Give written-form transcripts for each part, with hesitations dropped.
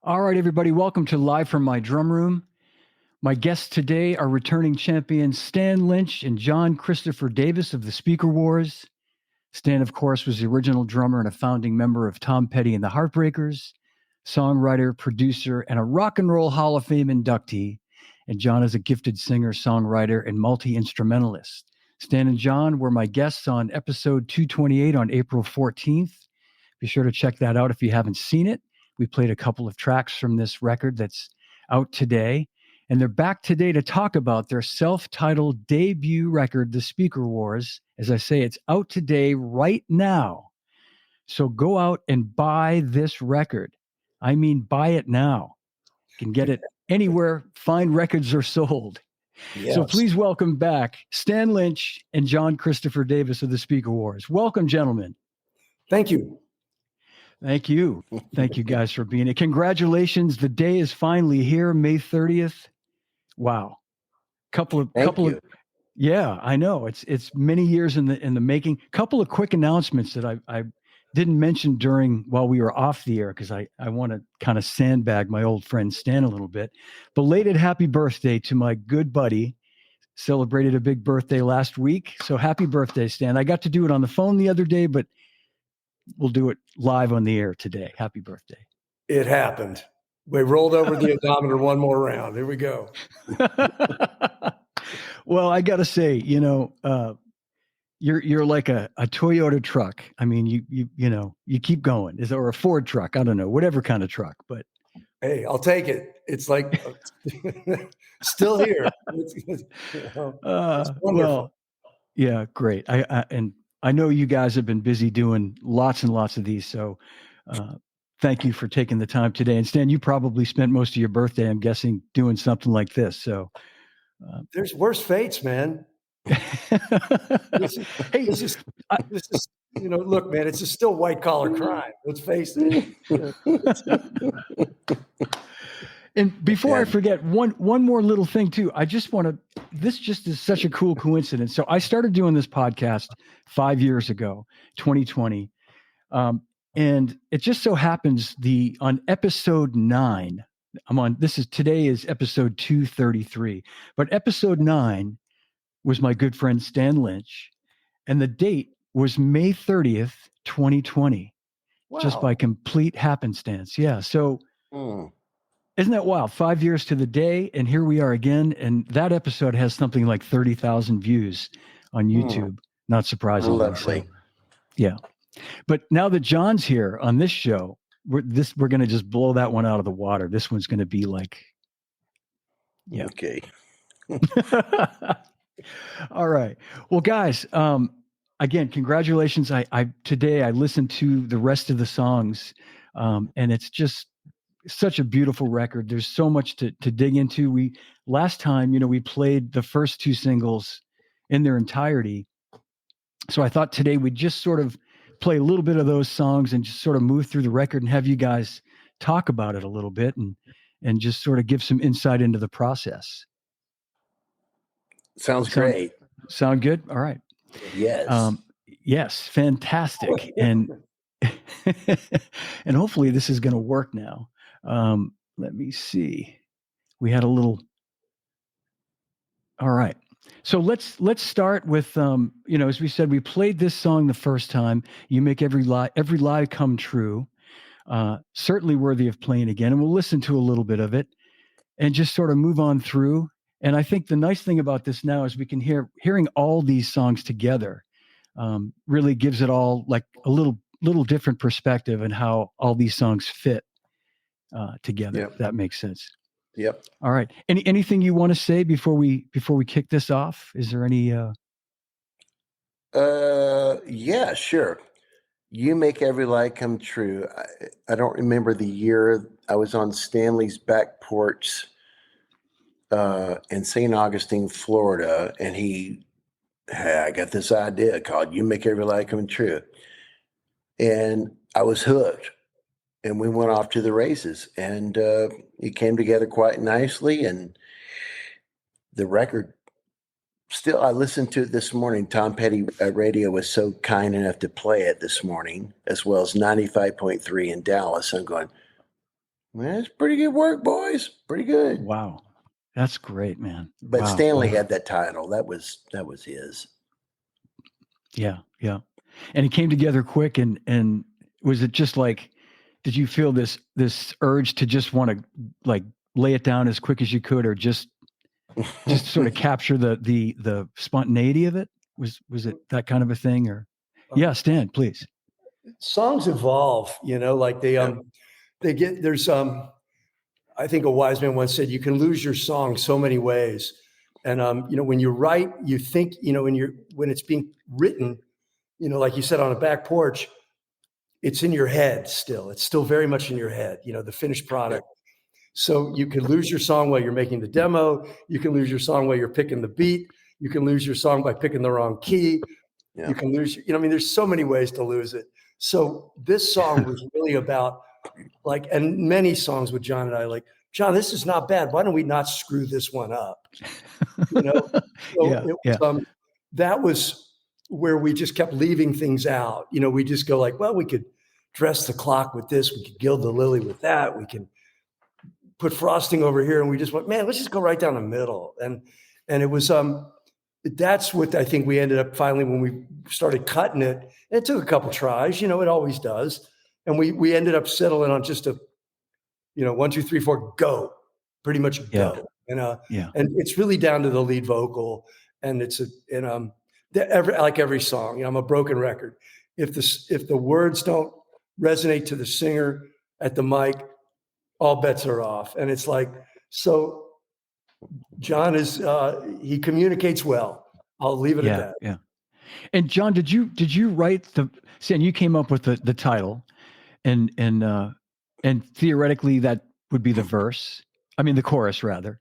All right, everybody, welcome to Live from My Drum Room. My guests today are returning champions Stan Lynch and John Christopher Davis of the Speaker Wars. Stan, of course, was the original drummer and a founding member of Tom Petty and the Heartbreakers, songwriter, producer, and a Rock and Roll Hall of Fame inductee. And John is a gifted singer, songwriter, and multi-instrumentalist. Stan and John were my guests on episode 228 on April 14th. Be sure to check that out if you haven't seen it. We played a couple of tracks from this record that's out today. And they're back today to talk about their self-titled debut record, The Speaker Wars. As I say, it's out today right now. So go out and buy this record. I mean, buy it now. You can get it anywhere fine records are sold. Yes. So please welcome back Stan Lynch and John Christopher Davis of the Speaker Wars. Welcome, gentlemen. Thank you. Thank you. Thank you guys for being here. Congratulations. The day is finally here, May 30th. Wow. Couple of yeah, I know. It's many years in the making. Couple of quick announcements that I didn't mention while we were off the air because I want to kind of sandbag my old friend Stan a little bit. Belated happy birthday to my good buddy. Celebrated a big birthday last week. So happy birthday, Stan. I got to do it on the phone the other day, but we'll do it live on the air today. Happy birthday. It happened. We rolled over the odometer one more round. Here we go. Well, I got to say, you're like a Toyota truck. I mean, you keep going. Or a Ford truck. I don't know, whatever kind of truck, but. Hey, I'll take it. It's like still here. It's wonderful. Well, yeah, great. I know you guys have been busy doing lots and lots of these, so thank you for taking the time today. And Stan, you probably spent most of your birthday, I'm guessing, doing something like this. So there's worse fates, man. This is look, man, it's still white collar crime. Let's face it. And before I forget, one more little thing too. I just want to, this just is such a cool coincidence. So I started doing this podcast 5 years ago, 2020. And it just so happens on episode 9, today is episode 233, but episode 9 was my good friend Stan Lynch. And the date was May 30th, 2020, just by complete happenstance. Yeah. So, isn't that wild? 5 years to the day, and here we are again. And that episode has something like 30,000 views on YouTube. Not surprisingly. Lovely. So, yeah. But now that John's here on this show, we're going to just blow that one out of the water. This one's going to be like, yeah. Okay. All right. Well, guys, again, congratulations. Today I listened to the rest of the songs, and it's just such a beautiful record. There's so much to dig into. Last time, we played the first 2 singles in their entirety. So I thought today we'd just sort of play a little bit of those songs and just sort of move through the record and have you guys talk about it a little bit and just sort of give some insight into the process. Sounds great. Sound good? All right. Yes. Yes. Fantastic. And and hopefully this is going to work now. Let me see. We had a little. All right. So let's start with, as we said, we played this song the first time. You make every lie come true. Certainly worthy of playing again. And we'll listen to a little bit of it and just sort of move on through. And I think the nice thing about this now is we can hearing all these songs together really gives it all like a little different perspective and how all these songs fit together. Yep. If that makes sense. Yep. All right. Anything you want to say before we kick this off? Is there any? Yeah, sure. You make every lie come true. I don't remember the year. I was on Stanley's back porch in St. Augustine, Florida, and I got this idea called "You Make Every Lie Come True," and I was hooked. And we went off to the races, and it came together quite nicely. And the record, still, I listened to it this morning. Tom Petty Radio was so kind enough to play it this morning, as well as 95.3 in Dallas. I'm going, Man, it's pretty good work, boys. Pretty good. Wow. That's great, man. But Wow. Stanley had that title. That was his. Yeah, yeah. And it came together quick, and was it just like, did you feel this urge to just want to like lay it down as quick as you could, or just sort of capture the spontaneity of it? Was it that kind of a thing? Or yeah, Stan, please. Songs evolve, like they get, there's I think a wise man once said, you can lose your song so many ways. And when you write, you think, when it's being written, like you said, on a back porch, it's in your head still. It's still very much in your head, the finished product. So you can lose your song while you're making the demo. You can lose your song while you're picking the beat. You can lose your song by picking the wrong key. Yeah. You can lose, there's so many ways to lose it. So this song was really about and many songs with John and I, like, John, this is not bad. Why don't we not screw this one up? That was where we just kept leaving things out. We just go like, well, we could dress the clock with this. We could gild the lily with that. We can put frosting over here. And we just went, man, let's just go right down the middle. And it was, that's what I think we ended up finally when we started cutting it. And it took a couple tries, it always does. And we ended up settling on just a, 1, 2, 3, 4, go, pretty much go. And it's really down to the lead vocal. And it's every song, I'm a broken record. If the words don't resonate to the singer at the mic, all bets are off. And it's like, so John is, he communicates well. I'll leave it at that. Yeah. And John, did you write and you came up with the title and theoretically that would be the chorus rather.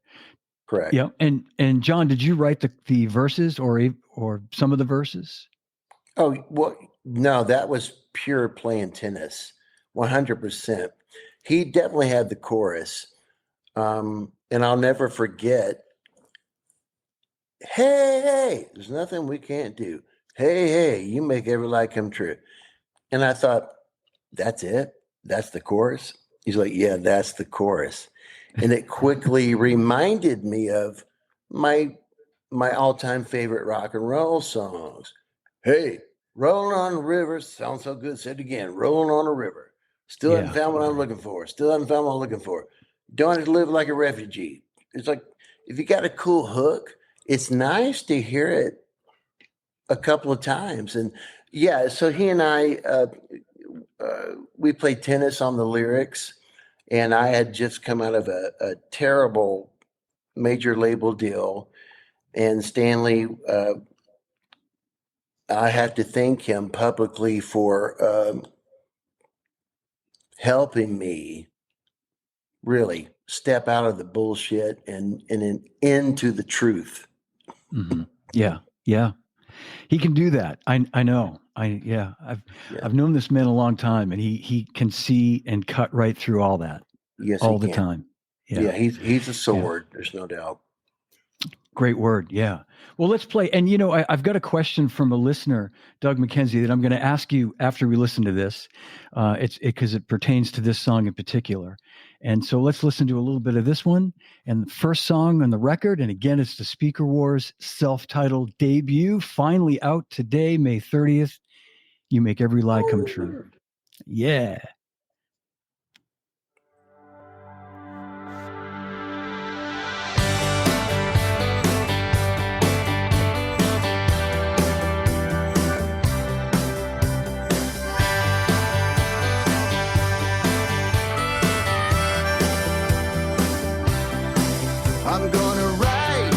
Correct. Yeah. And John, did you write the verses or some of the verses? Oh, well, no, that was pure playing tennis. 100%. He definitely had the chorus. And I'll never forget, hey, there's nothing we can't do. Hey, you make every light come true. And I thought, that's it? That's the chorus? He's like, yeah, that's the chorus. And it quickly reminded me of my all-time favorite rock and roll songs. Hey, rolling on the river, sounds so good. Say it again, rolling on a river. Still haven't found what I'm looking for. Still haven't found what I'm looking for. Don't have to live like a refugee. It's like, if you got a cool hook, it's nice to hear it a couple of times. And yeah, so he and I, we played tennis on the lyrics, and I had just come out of a terrible major label deal. And Stanley, I have to thank him publicly for helping me really step out of the bullshit and into the truth. Mm-hmm. Yeah. He can do that. I know. I've known this man a long time, and he can see and cut right through all that. Yes, all the time. Yeah, he's a sword. Yeah. There's no doubt. Great word. Yeah. Well, let's play. And I've got a question from a listener, Doug McKenzie, that I'm going to ask you after we listen to this. It's because it pertains to this song in particular. And so let's listen to a little bit of this one. And the first song on the record, and again, it's the Speaker Wars self-titled debut, finally out today, May 30th. You Make Every Lie Come True. Yeah. I'm gonna write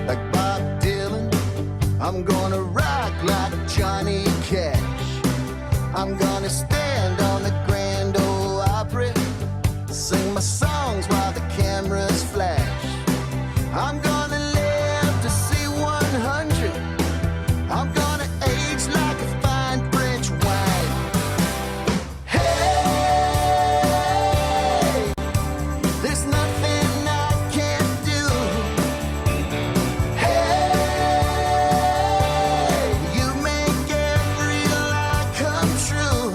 like Bob Dylan. I'm gonna rock like Johnny Cash. I'm gonna stand on the Grand Ole Opry, sing my songs while the cameras flash. I'm gonna live to see 100. I'm gonna age like a fine French wine. Hey, there's nothing I can't do. Hey, you make every lie come true.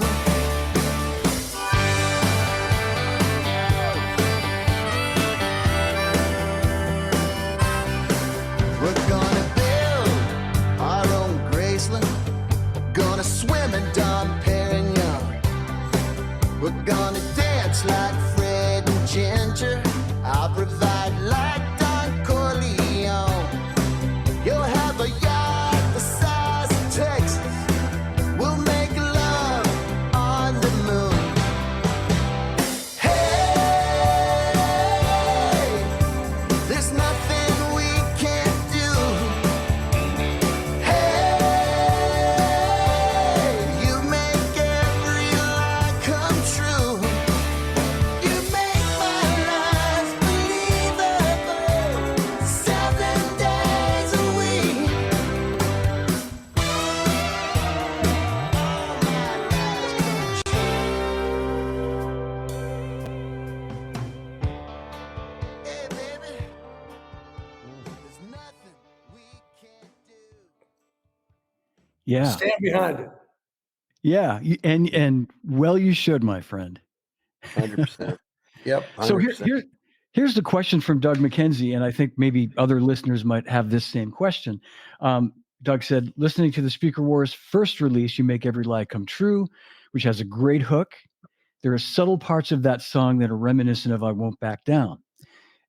Yeah. Stand behind it. Yeah. And well, you should, my friend. 100%. Yep. 100%. So here's the question from Doug McKenzie, and I think maybe other listeners might have this same question. Doug said, listening to the Speaker Wars first release, You Make Every Lie Come True, which has a great hook. There are subtle parts of that song that are reminiscent of I Won't Back Down.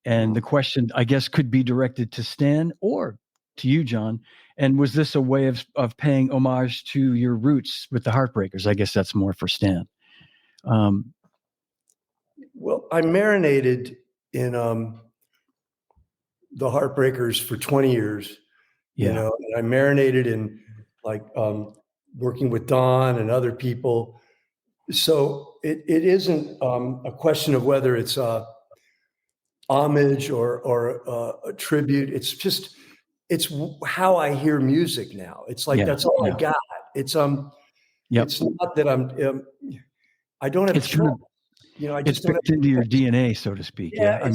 And the question, I guess, could be directed to Stan or to you, John. And was this a way of paying homage to your roots with the Heartbreakers? I guess that's more for Stan. Well, I marinated in the Heartbreakers for 20 years, you know, and I marinated in like working with Don and other people. So it isn't a question of whether it's homage or a tribute. It's how I hear music now. It's like that's all I got. It's it's not that I don't have a choice. You know, I just it's baked into your DNA, so to speak. I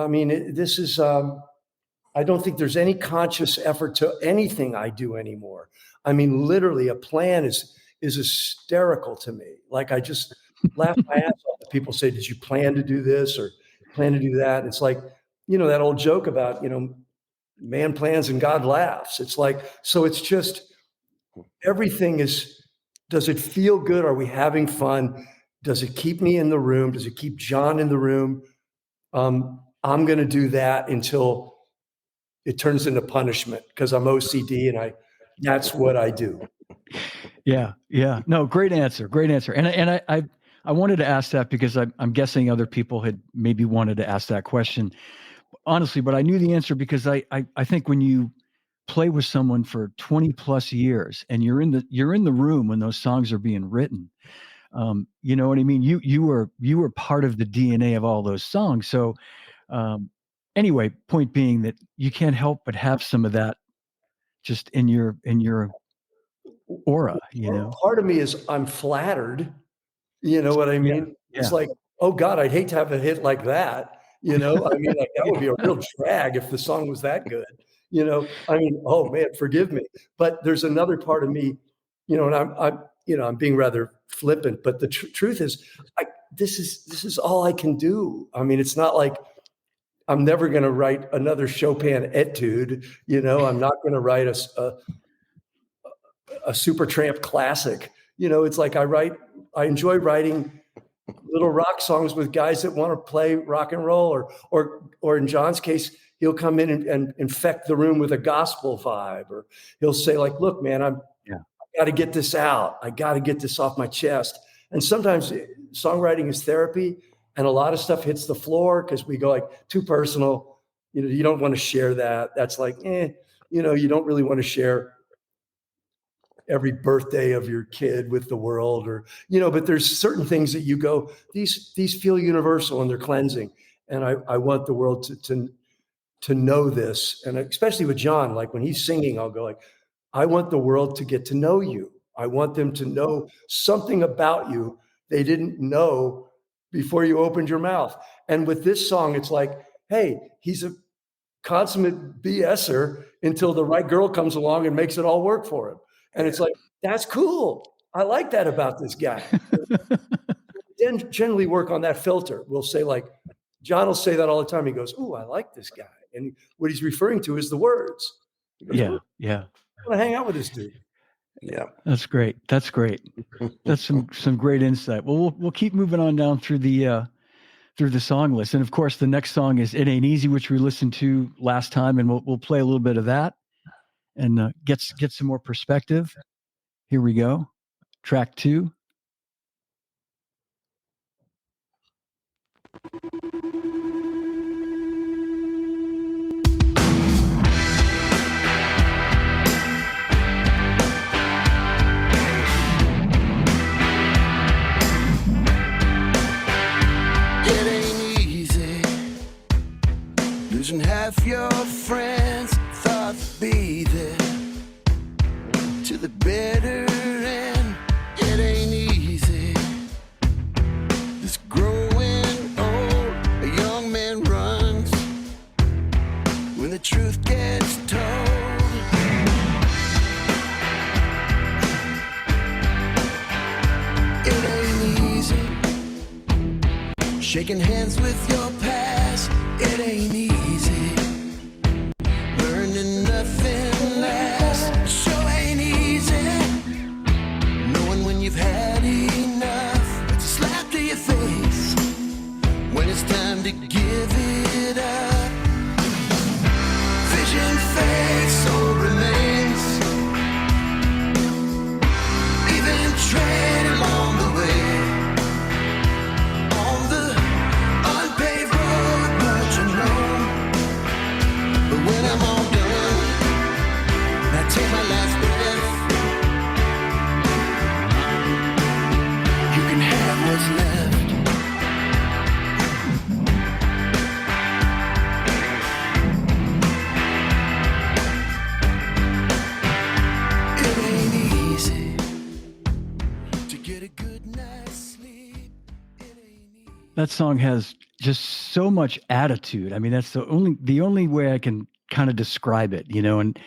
mean, this is. I don't think there's any conscious effort to anything I do anymore. I mean, literally, a plan is hysterical to me. Like I just laugh my ass off. People say, "Did you plan to do this or plan to do that?" It's like, you know, that old joke about, you know, man plans and God laughs. It's like, so it's just everything is. Does it feel good? Are we having fun? Does it keep me in the room? Does it keep John in the room? I'm going to do that until it turns into punishment because I'm OCD and that's what I do. Yeah. No, great answer. And I wanted to ask that because I'm guessing other people had maybe wanted to ask that question, honestly, but I knew the answer because I think when you play with someone for 20 plus years and you're in the room when those songs are being written, you know what I mean? You were part of the DNA of all those songs. So anyway, point being that you can't help but have some of that just in your aura, you know. Part of me is I'm flattered. You know what I mean? Yeah. It's like, oh God, I'd hate to have a hit like that. You know, I mean, like that would be a real drag if the song was that good. You know, I mean, oh man, forgive me. But there's another part of me, you know, and I'm being rather flippant, but the truth is, this is all I can do. I mean, it's not like I'm never going to write another Chopin etude. You know, I'm not going to write a Supertramp classic. You know, it's like I enjoy writing little rock songs with guys that want to play rock and roll, or in John's case, he'll come in and infect the room with a gospel vibe, or he'll say like, look, man, I got to get this out. I got to get this off my chest. And sometimes songwriting is therapy, and a lot of stuff hits the floor because we go like too personal. You know, you don't want to share that. That's like, you know, you don't really want to share every birthday of your kid with the world, or, you know, but there's certain things that you go, these feel universal and they're cleansing. And I want the world to know this. And especially with John, like when he's singing, I'll go like, I want the world to get to know you. I want them to know something about you they didn't know before you opened your mouth. And with this song, it's like, hey, he's a consummate BSer until the right girl comes along and makes it all work for him. And it's like, that's cool. I like that about this guy. Then generally work on that filter. We'll say like, John will say that all the time. He goes, ooh, I like this guy. And what he's referring to is the words. Goes, yeah. I want to hang out with this dude. Yeah. That's great. That's some great insight. Well, we'll keep moving on down through the song list. And of course, the next song is It Ain't Easy, which we listened to last time. And we'll play a little bit of that and get some more perspective. Here we go. Track 2. It ain't easy losing half your friends. Thought be there to the bitter end. It ain't easy. This growing old, a young man runs when the truth gets told. Shaking hands with your past, it ain't easy. Learning nothing lasts, sure ain't easy. Knowing when you've had enough, it's a slap to your face when it's time to give it up. Vision fades, soul remains. Even tread along the way. On the unpaved road, much unknown. But when I'm all done, and I take my last breath, you can have what's left. It ain't easy to get a good night's sleep. It ain't easy. That song has just so much attitude. I mean, that's the only way I can kind of describe it, you know. And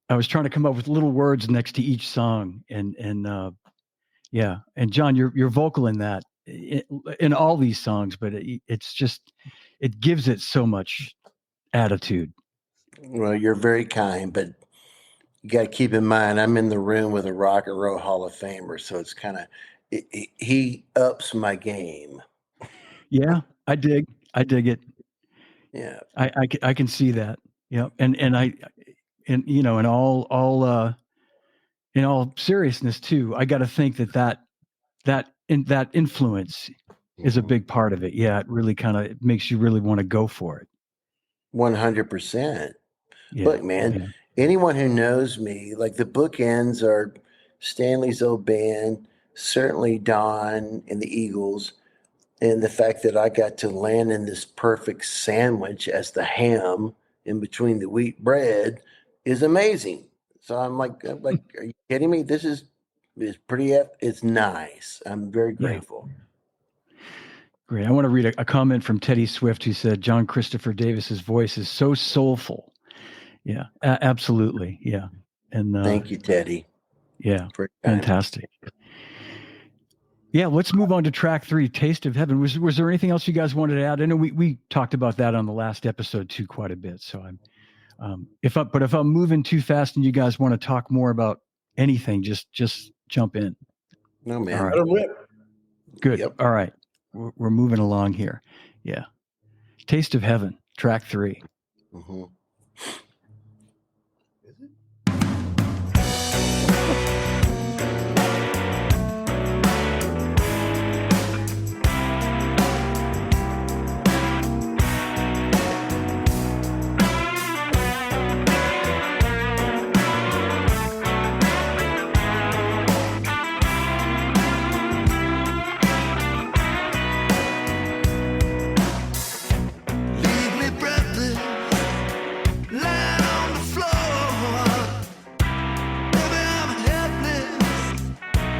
I was trying to come up with little words next to each song, and yeah. And John, your vocal in that in all these songs, but it's just it gives it so much attitude. Well, you're very kind, but you got to keep in mind, I'm in the room with a Rock and Roll Hall of Famer, so it's kind of he ups my game. Yeah, I dig it. Yeah, I can see that. Yeah, and you know, in all seriousness too, I got to think that influence is a big part of it. Yeah, it really kind of makes you really want to go for it. 100%. Yeah, Look, man, anyone who knows me, like the bookends are Stanley's old band, certainly Don and the Eagles, and the fact that I got to land in this perfect sandwich as the ham in between the wheat bread is amazing. So I'm like, are you kidding me? This is pretty, it's nice. I'm very grateful. Great. I want to read a comment from Teddy Swift, who said John Christopher Davis's voice is so soulful. Yeah, absolutely. Yeah. And Thank you, Teddy. Yeah, Very kind. fantastic. Yeah, let's move on to track 3, Taste of Heaven. Was there anything else you guys wanted to add? I know we talked about that on the last episode too quite a bit. So if I'm moving too fast and you guys want to talk more about anything, just jump in. No, man. All right. Let 'em rip. Good. Yep. All right. We're moving along here. Yeah. Taste of Heaven, track 3. Mm-hmm. Leave me breathless, lying on the floor. Baby, I'm helpless.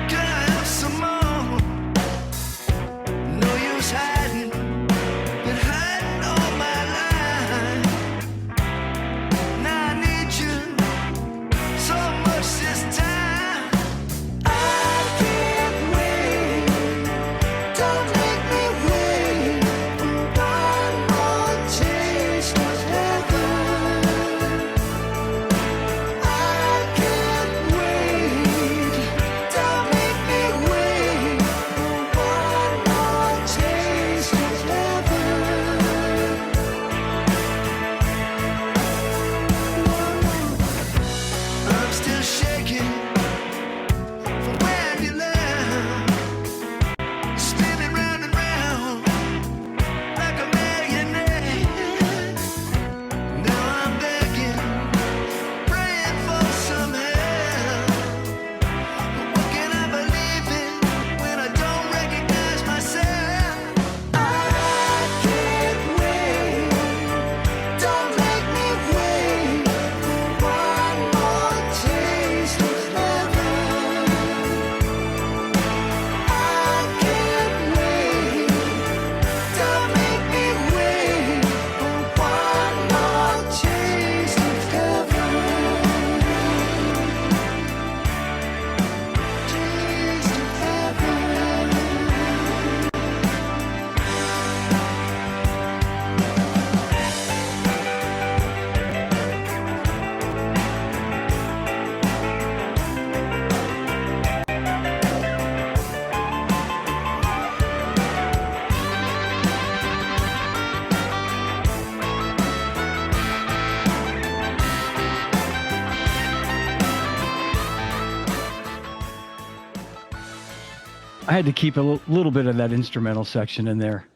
Can I have some more? No use hiding, been hiding all my life. Now I need you so much this time. I can't wait. Don't make me wait for one more taste of heaven. I can't wait. Don't make me wait for one more taste of heaven. I'm still shaking from when you left. Spinning round and round like a marionette. Now I'm begging, praying for some help. But what can I believe in when I don't recognize myself? I can't wait. Don't make me wait for one more taste of heaven. I had to keep a little bit of that instrumental section in there.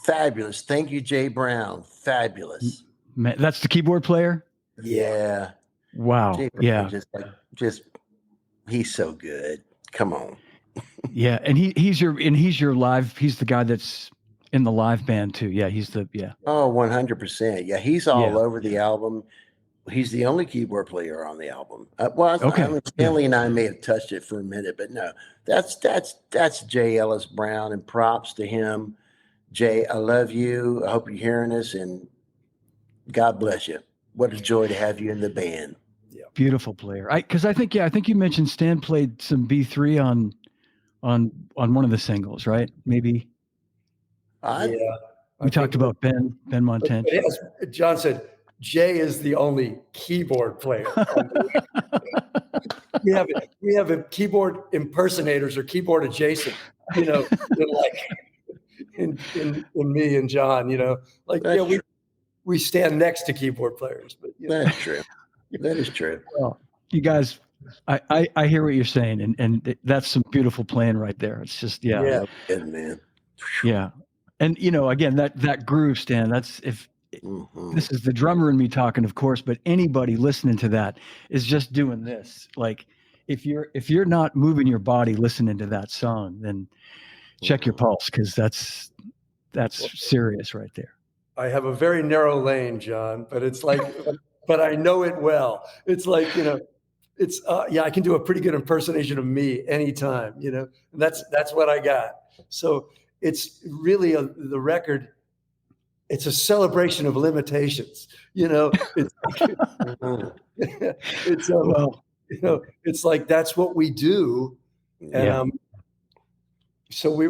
Fabulous. Thank you, Jay Brown. Fabulous. Man, that's the keyboard player? Yeah. Wow. Jay Brown, Yeah. just he's so good. Come on. Yeah. And he's your live, he's the guy that's in the live band too. Yeah. Oh, 100%. Yeah, he's all over the album. He's the only keyboard player on the album. Okay. I mean, Stanley and I may have touched it for a minute, but no, that's Jay Ellis Brown, and props to him. Jay, I love you. I hope you're hearing us, and God bless you. What a joy to have you in the band. Yeah. Beautiful player. I think you mentioned Stan played some B3 on one of the singles, right? Maybe. We talked about Ben Montench. But John said Jay is the only keyboard player. we have a keyboard impersonators or keyboard adjacent, like in me and John, like we stand next to keyboard players. But that's true. That is true. Well, you guys, I hear what you're saying, and that's some beautiful playing right there. It's just good, man. Yeah. And again, that groove, Stan, that's this is the drummer in me talking, of course, but anybody listening to that is just doing this. Like if you're not moving your body listening to that song, then check your pulse, because that's serious right there. I have a very narrow lane, John, but it's like but I know it well. It's like, it's I can do a pretty good impersonation of me anytime, and that's what I got. So it's really the record. It's a celebration of limitations, It's it's like that's what we do, and so we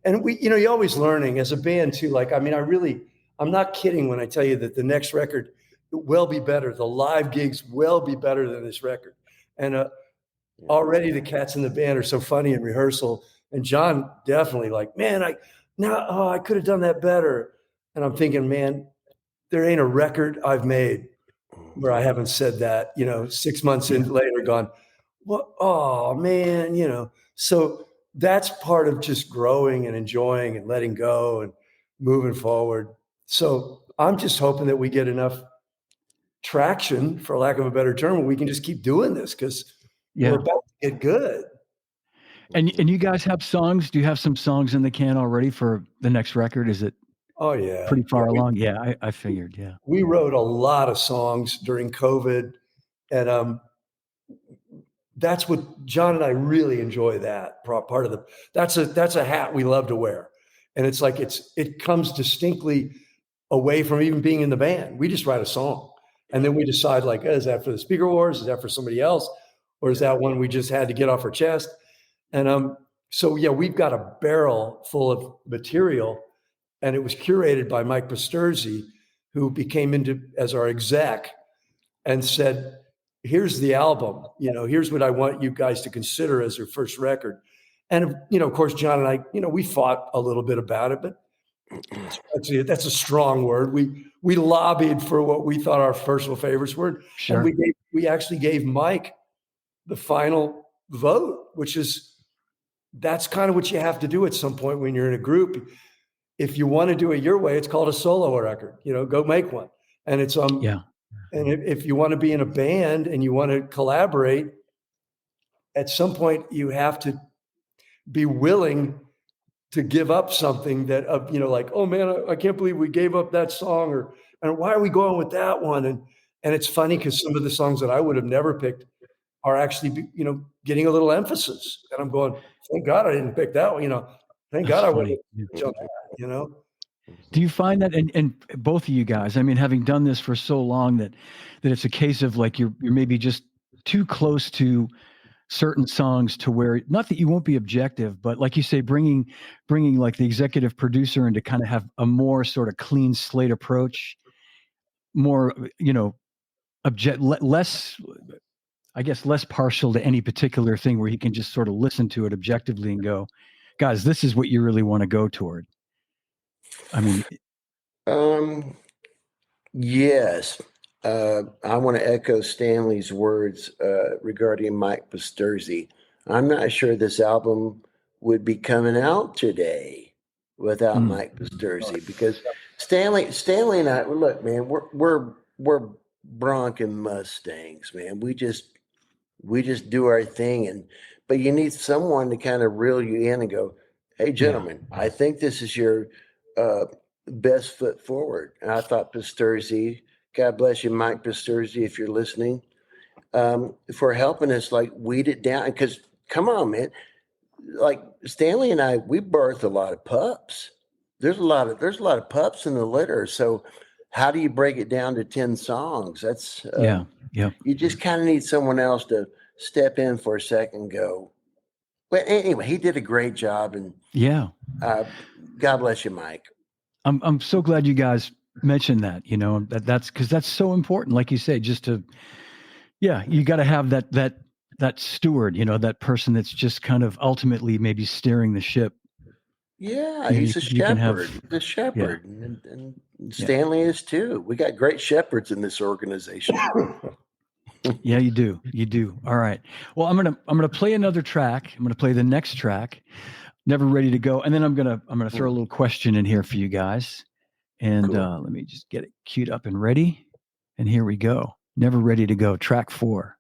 and we you're always learning as a band too. Like, I mean, I'm not kidding when I tell you that the next record will be better. The live gigs will be better than this record, and already the cats in the band are so funny in rehearsal. And John definitely like, man, I could have done that better. And I'm thinking, man, there ain't a record I've made where I haven't said that, 6 months in later gone, what? Oh man, so that's part of just growing and enjoying and letting go and moving forward. So I'm just hoping that we get enough traction, for lack of a better term, where we can just keep doing this, because we're about to get good. And you guys have songs? Do you have some songs in the can already for the next record? Is it pretty far along? I figured, We wrote a lot of songs during COVID, and that's what John and I really enjoy. That part of that's a hat we love to wear, and it's like it comes distinctly away from even being in the band. We just write a song, and then we decide, like, is that for the Speaker Wars? Is that for somebody else, or is that one we just had to get off our chest? And so we've got a barrel full of material, and it was curated by Mike Pasterzi, who became into as our exec, and said, here's the album, here's what I want you guys to consider as your first record. And of course, John and I, we fought a little bit about it, but that's a strong word. We lobbied for what we thought our personal favorites were. Sure. And we actually gave Mike the final vote, which is, that's kind of what you have to do at some point when you're in a group. If you want to do it your way, it's called a solo record, go make one. And it's, and if you want to be in a band and you want to collaborate, at some point you have to be willing to give up something that, like, oh man, I can't believe we gave up that song, and why are we going with that one? And it's funny because some of the songs that I would have never picked are actually, getting a little emphasis. And I'm going, thank God I didn't pick that one, thank God I would have jumped that, Do you find that, and both of you guys, I mean, having done this for so long, that it's a case of like you're maybe just too close to certain songs to where, not that you won't be objective, but like you say, bringing like the executive producer in to kind of have a more sort of clean slate approach, more, less, I guess, less partial to any particular thing, where he can just sort of listen to it objectively and go, guys, this is what you really want to go toward. I mean, yes. I want to echo Stanley's words regarding Mike Pasterzi. I'm not sure this album would be coming out today without Mike Pisturzi, because Stanley and I, look, man, we're Bronc and Mustangs, man. We just do our thing, but you need someone to kind of reel you in and go, hey, gentlemen, I think this is your best foot forward. And I thought Pisturzi, God bless you, Mike Pisturzi, if you're listening, for helping us like weed it down. Because come on, man, like Stanley and I, we birthed a lot of pups. There's a lot of pups in the litter. So how do you break it down to 10 songs? That's you just kind of need someone else to step in for a second and go. But anyway, he did a great job, and God bless you, Mike. I'm so glad you guys mentioned that. You know, that's because that's so important. Like you say, just to you got to have that steward. You know, that person that's just kind of ultimately maybe steering the ship. Yeah, he's a shepherd. He's a shepherd, and Stanley is too. We got great shepherds in this organization. Yeah, you do. You do. All right. Well, I'm gonna play another track. I'm gonna play the next track, Never Ready to Go, and then I'm gonna throw a little question in here for you guys. And let me just get it queued up and ready. And here we go. Never Ready to Go, track 4.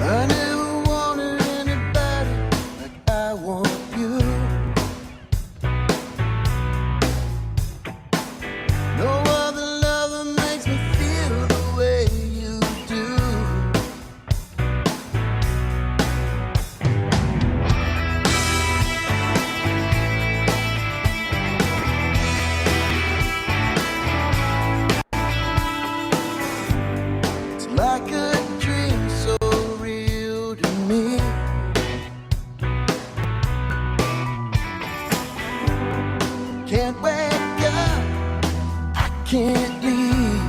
I never wanted anybody like I want you. No other lover makes me feel the way you do. It's like a dream so real to me. Can't wake up, I can't leave.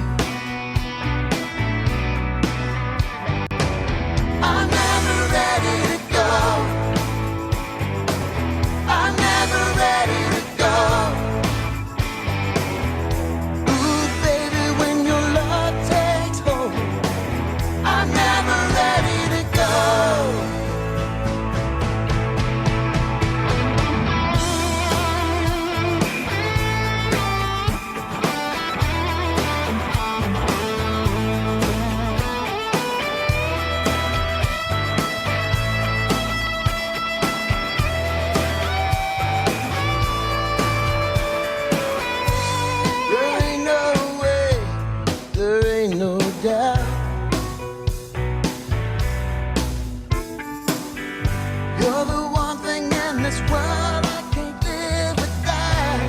I'm never ready to go. I'm never ready to go. Ooh, baby, when your love takes hold, I'm never ready to go. There ain't no way, there ain't no doubt. You're the one thing in this world I can't live without.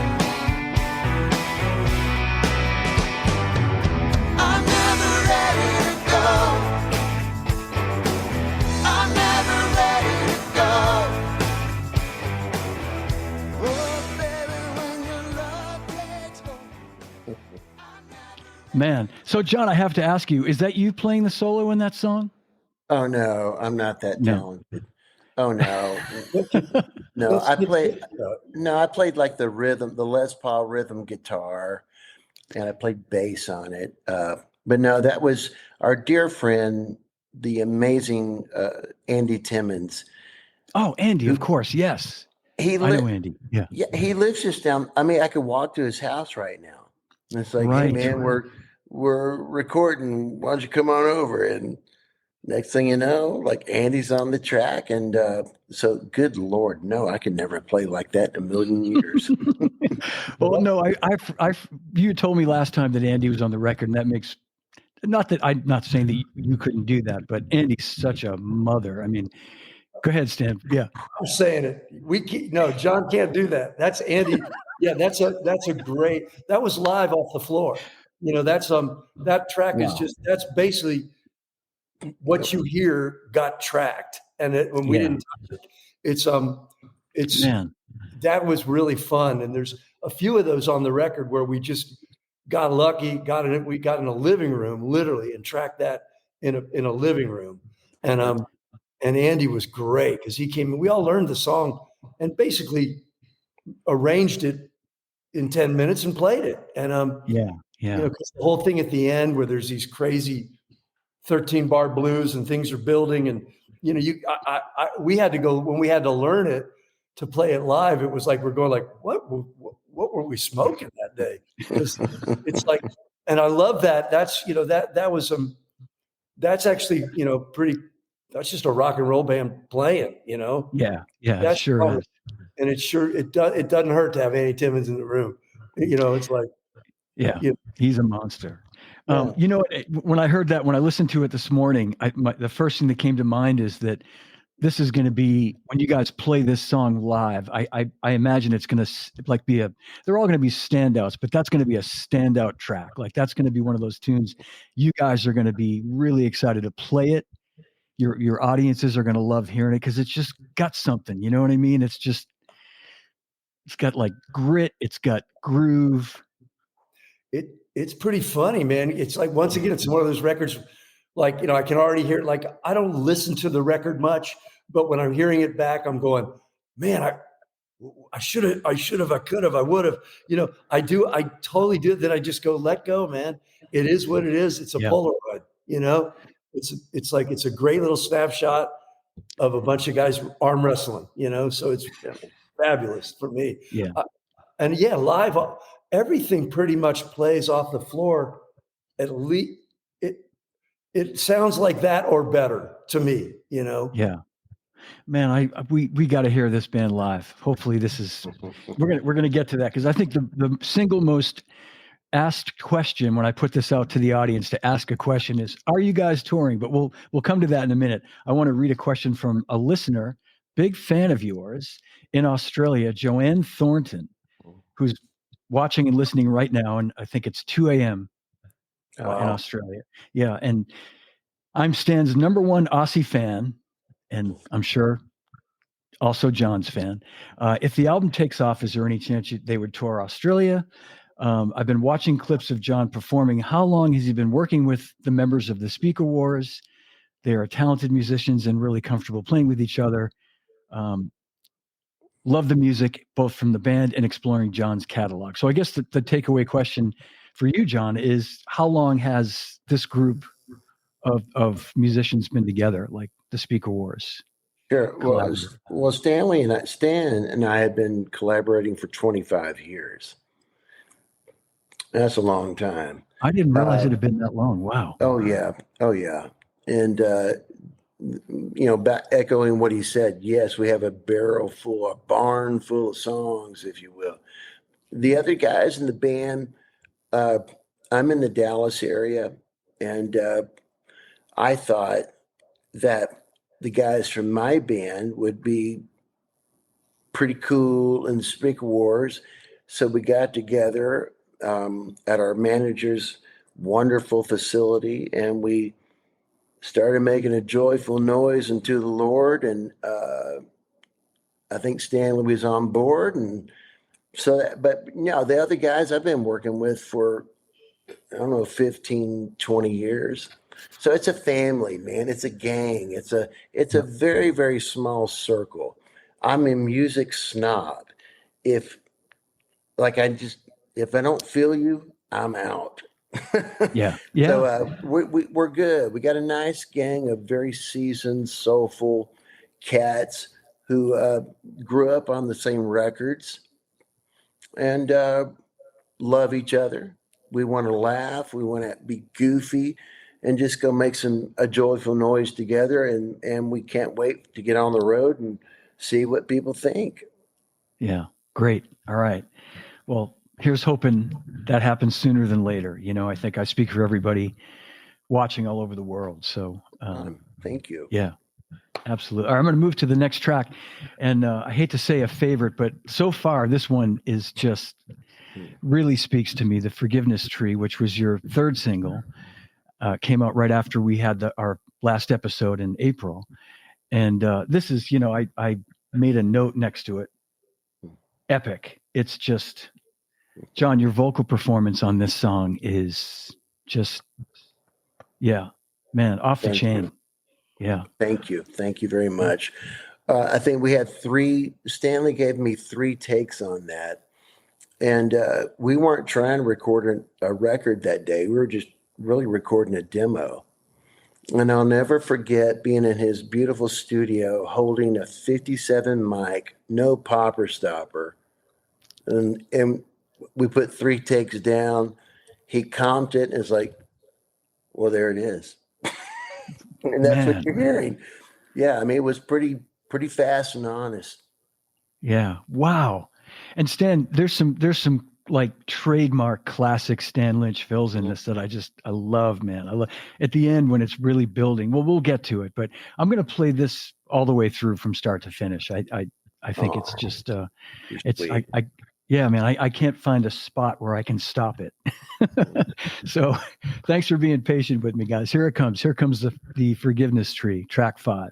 I'm never ready to go. I'm never ready to go. Oh, baby, when your love takes hold. Man. So John, I have to ask you, is that you playing the solo in that song? Oh no, I'm not that No. talented. Oh no, no. I played like the rhythm, the Les Paul rhythm guitar, and I played bass on it. But no, that was our dear friend, the amazing Andy Timmons. Oh, Andy, of course. Yes. He I know Andy. Yeah. Yeah, he lives just down. I mean, I could walk to his house right now. And it's like, Right. hey man, we're recording. Why don't you come on over? And next thing you know, like Andy's on the track, and so good Lord, no, I could never play like that in a million years. Well, no, you told me last time that Andy was on the record, and that makes, not that I'm not saying that you couldn't do that, but Andy's such a mother. I mean, go ahead, Stan. Yeah. I'm saying it. No, John can't do that. That's Andy. Yeah, that's a great. That was live off the floor. You know, that's that track is just, that's basically what you hear got tracked, and when we didn't touch it, it's Man. that was really fun. And there's a few of those on the record where we just got lucky, we got in a living room literally and tracked that in a living room. And Andy was great because he came and we all learned the song and basically arranged it in 10 minutes and played it. And Yeah. Yeah. you know, 'cause the whole thing at the end where there's these crazy 13 bar blues and things are building and you know, we had to go when we had to learn it to play it live. It was like we're going like, what were we smoking that day? Because it's like, and I love that. That's you know that was that's actually you know pretty. That's just a rock and roll band playing. You know. Yeah. Yeah. That's Sure fun. is. And it doesn't hurt to have Andy Timmons in the room. You know, it's like Yeah. you know, He's a monster. Yeah. You know, when I heard that, when I listened to it this morning, the first thing that came to mind is that this is going to be when you guys play this song live. I imagine it's going to like be they're all going to be standouts, but that's going to be a standout track. Like that's going to be one of those tunes you guys are going to be really excited to play it. Your audiences are going to love hearing it because it's just got something. You know what I mean? It's got like grit. It's got groove. It's pretty funny, man. It's like once again, it's one of those records. Like you know, I can already hear it. Like I don't listen to the record much, but when I'm hearing it back, I'm going, man, I should have, I could have, I would have. You know, I do, I totally do. Then I just go, let go, man. It is what it is. It's a Polaroid. You know, it's like it's a great little snapshot of a bunch of guys arm wrestling. You know, so it's fabulous for me. Yeah. And yeah, live, everything pretty much plays off the floor. At least it sounds like that or better to me, you know? Yeah, man, we got to hear this band live. Hopefully this is, we're going to get to that. Cause I think the single most asked question when I put this out to the audience to ask a question is, are you guys touring? But we'll come to that in a minute. I want to read a question from a listener, big fan of yours in Australia, Joanne Thornton, who's watching and listening right now. And I think it's 2 a.m. In Australia. Yeah. And I'm Stan's number one Aussie fan, and I'm sure also John's fan. If the album takes off, is there any chance they would tour Australia? I've been watching clips of John performing. How long has he been working with the members of the Speaker Wars? They are talented musicians and really comfortable playing with each other. Love the music, both from the band and exploring John's catalog. So I guess the takeaway question for you, John, is how long has this group of musicians been together, like the Speaker Wars? Sure. Well, Stan and I have been collaborating for 25 years. That's a long time. I didn't realize it had been that long. Wow. Oh yeah. And you know, back echoing what he said, yes, we have a barn full of songs, if you will. The other guys in the band, I'm in the Dallas area, and I thought that the guys from my band would be pretty cool in the Speaker Wars. So we got together at our manager's wonderful facility, and we started making a joyful noise unto the Lord. And I think Stanley was on board. And so, but you know, the other guys I've been working with for, I don't know, 15, 20 years. So it's a family, man. It's a gang. It's a very, very small circle. I'm a music snob. If I don't feel you, I'm out. Yeah. So we're good. We got a nice gang of very seasoned, soulful cats who grew up on the same records and love each other. We want to laugh. We want to be goofy and just go make a joyful noise together. And we can't wait to get on the road and see what people think. Yeah. Great. All right. Well, here's hoping that happens sooner than later. You know, I think I speak for everybody watching all over the world. So thank you. Yeah, absolutely. All right, I'm going to move to the next track. And I hate to say a favorite, but so far this one is just really speaks to me. The Forgiveness Tree, which was your third single, came out right after we had our last episode in April. And this is, you know, I made a note next to it. Epic. It's just John, your vocal performance on this song is just, yeah, man, off the Thank chain. you. Yeah. Thank you. Thank you very much. I think we had Stanley gave me 3 takes on that. And we weren't trying to record a record that day. We were just really recording a demo. And I'll never forget being in his beautiful studio holding a 57 mic, no popper stopper. And we put 3 takes down. He comped it and it's like, well, there it is. And that's Man. what you're hearing. Yeah, I mean, it was pretty fast and honest. Yeah. Wow. And Stan, there's some like trademark classic Stan Lynch fills in this that I love, man. I love at the end when it's really building. Well, we'll get to it, but I'm going to play this all the way through from start to finish. I think it's just it's Sweet. yeah, man, I can't find a spot where I can stop it. So thanks for being patient with me, guys. Here it comes. Here comes the Forgiveness Tree, track 5.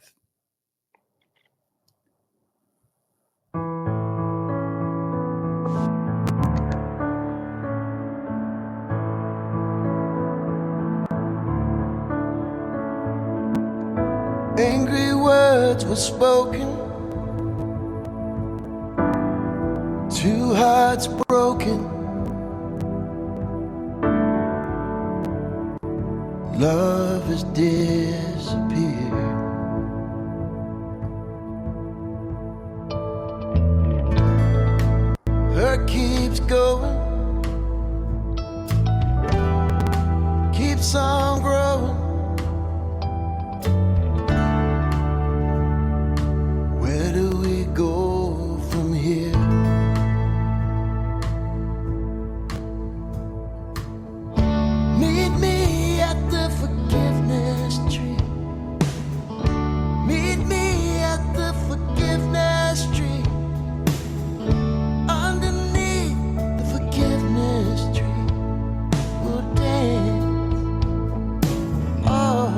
Angry words were spoken, 2 hearts broken. Love has disappeared. Hurt keeps going, keeps on growing. Where do we go from here? Meet me at the forgiveness tree. Meet me at the forgiveness tree. Underneath the forgiveness tree, we'll dance all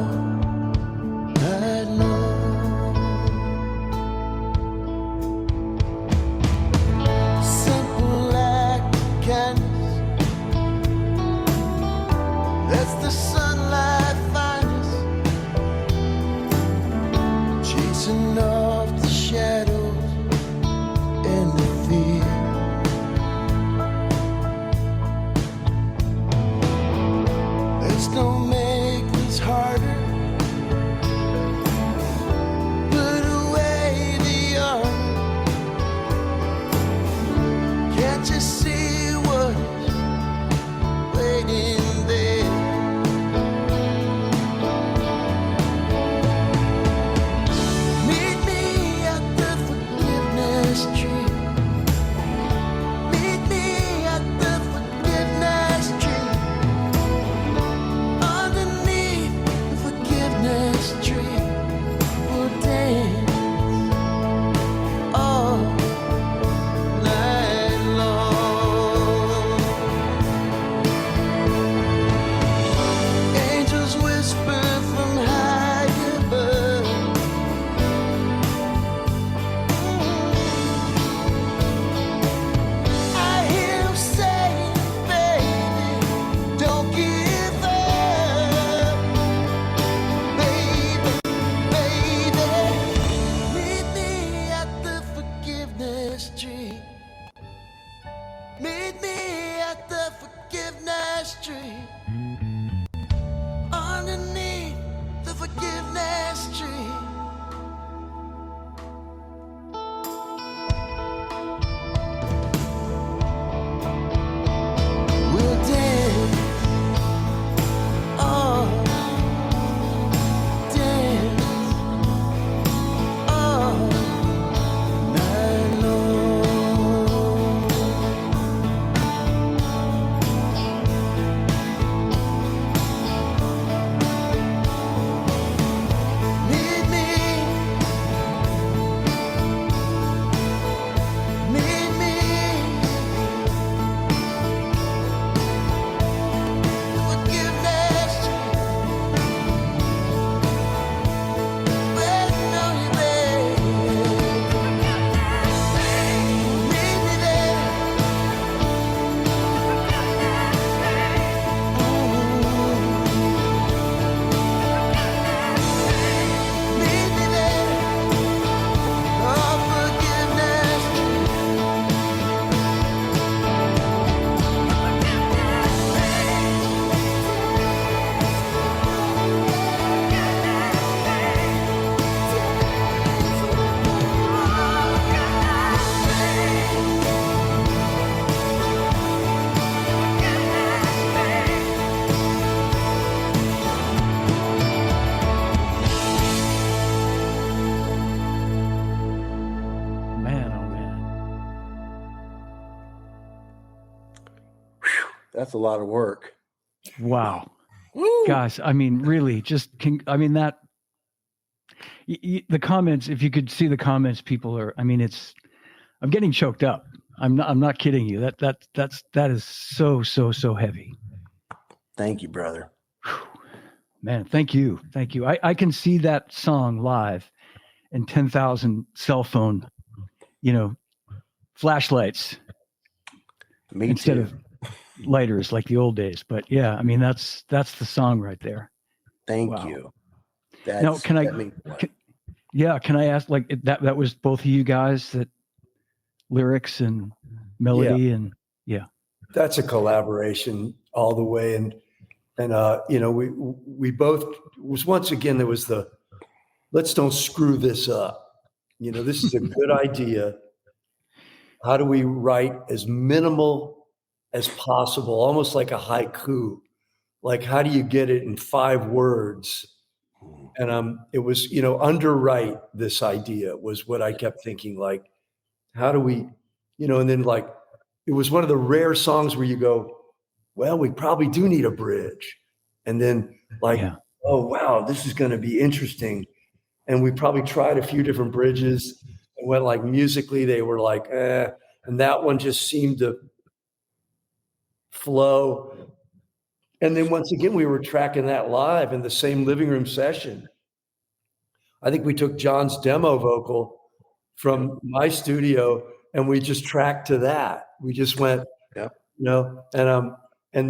night long. Simple act of kindness, that's the sunlight finest, chasing off the shadows and the fear. Let's don't make this harder. Put away the armor. Can't you see what is waiting there? That's a lot of work. Wow. Woo! Gosh, I mean, really, that the comments, if you could see the comments, people are, I mean, I'm getting choked up. I'm not kidding you. That is so heavy. Thank you, brother. Man, thank you. I can see that song live and 10,000 cell phone, flashlights Me instead too. of lighters like the old days. But yeah, I mean, that's the song right there. Thank Wow. you. Now, can I ask, like, that was both of you guys, that lyrics and melody and That's a collaboration all the way. And we both was, once again, there was the, let's don't screw this up. This is a good idea. How do we write as minimal as possible, almost like a haiku? Like, how do you get it in 5 words? And it was, underwrite this idea was what I kept thinking, like, how do we, and then, like, it was one of the rare songs where you go, well, we probably do need a bridge. And then, like, oh, wow, this is going to be interesting. And we probably tried a few different bridges and went, like, musically, they were like, and that one just seemed to flow. And then once again, we were tracking that live in the same living room session. I think we took John's demo vocal from my studio and we just tracked to that. We just went, and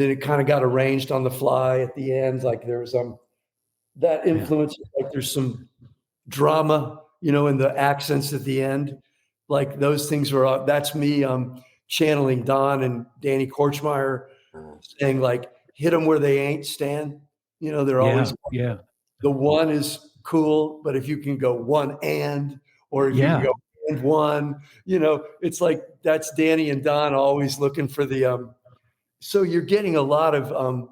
then it kind of got arranged on the fly at the end. Like, there was that influence, like there's some drama, in the accents at the end. Like, those things were, that's me channeling Don and Danny Korchmeyer saying, like, hit them where they ain't, Stan. They're always, the one is cool, but if you can go one or if you can go and one, it's like, that's Danny and Don always looking for the, so you're getting a lot of,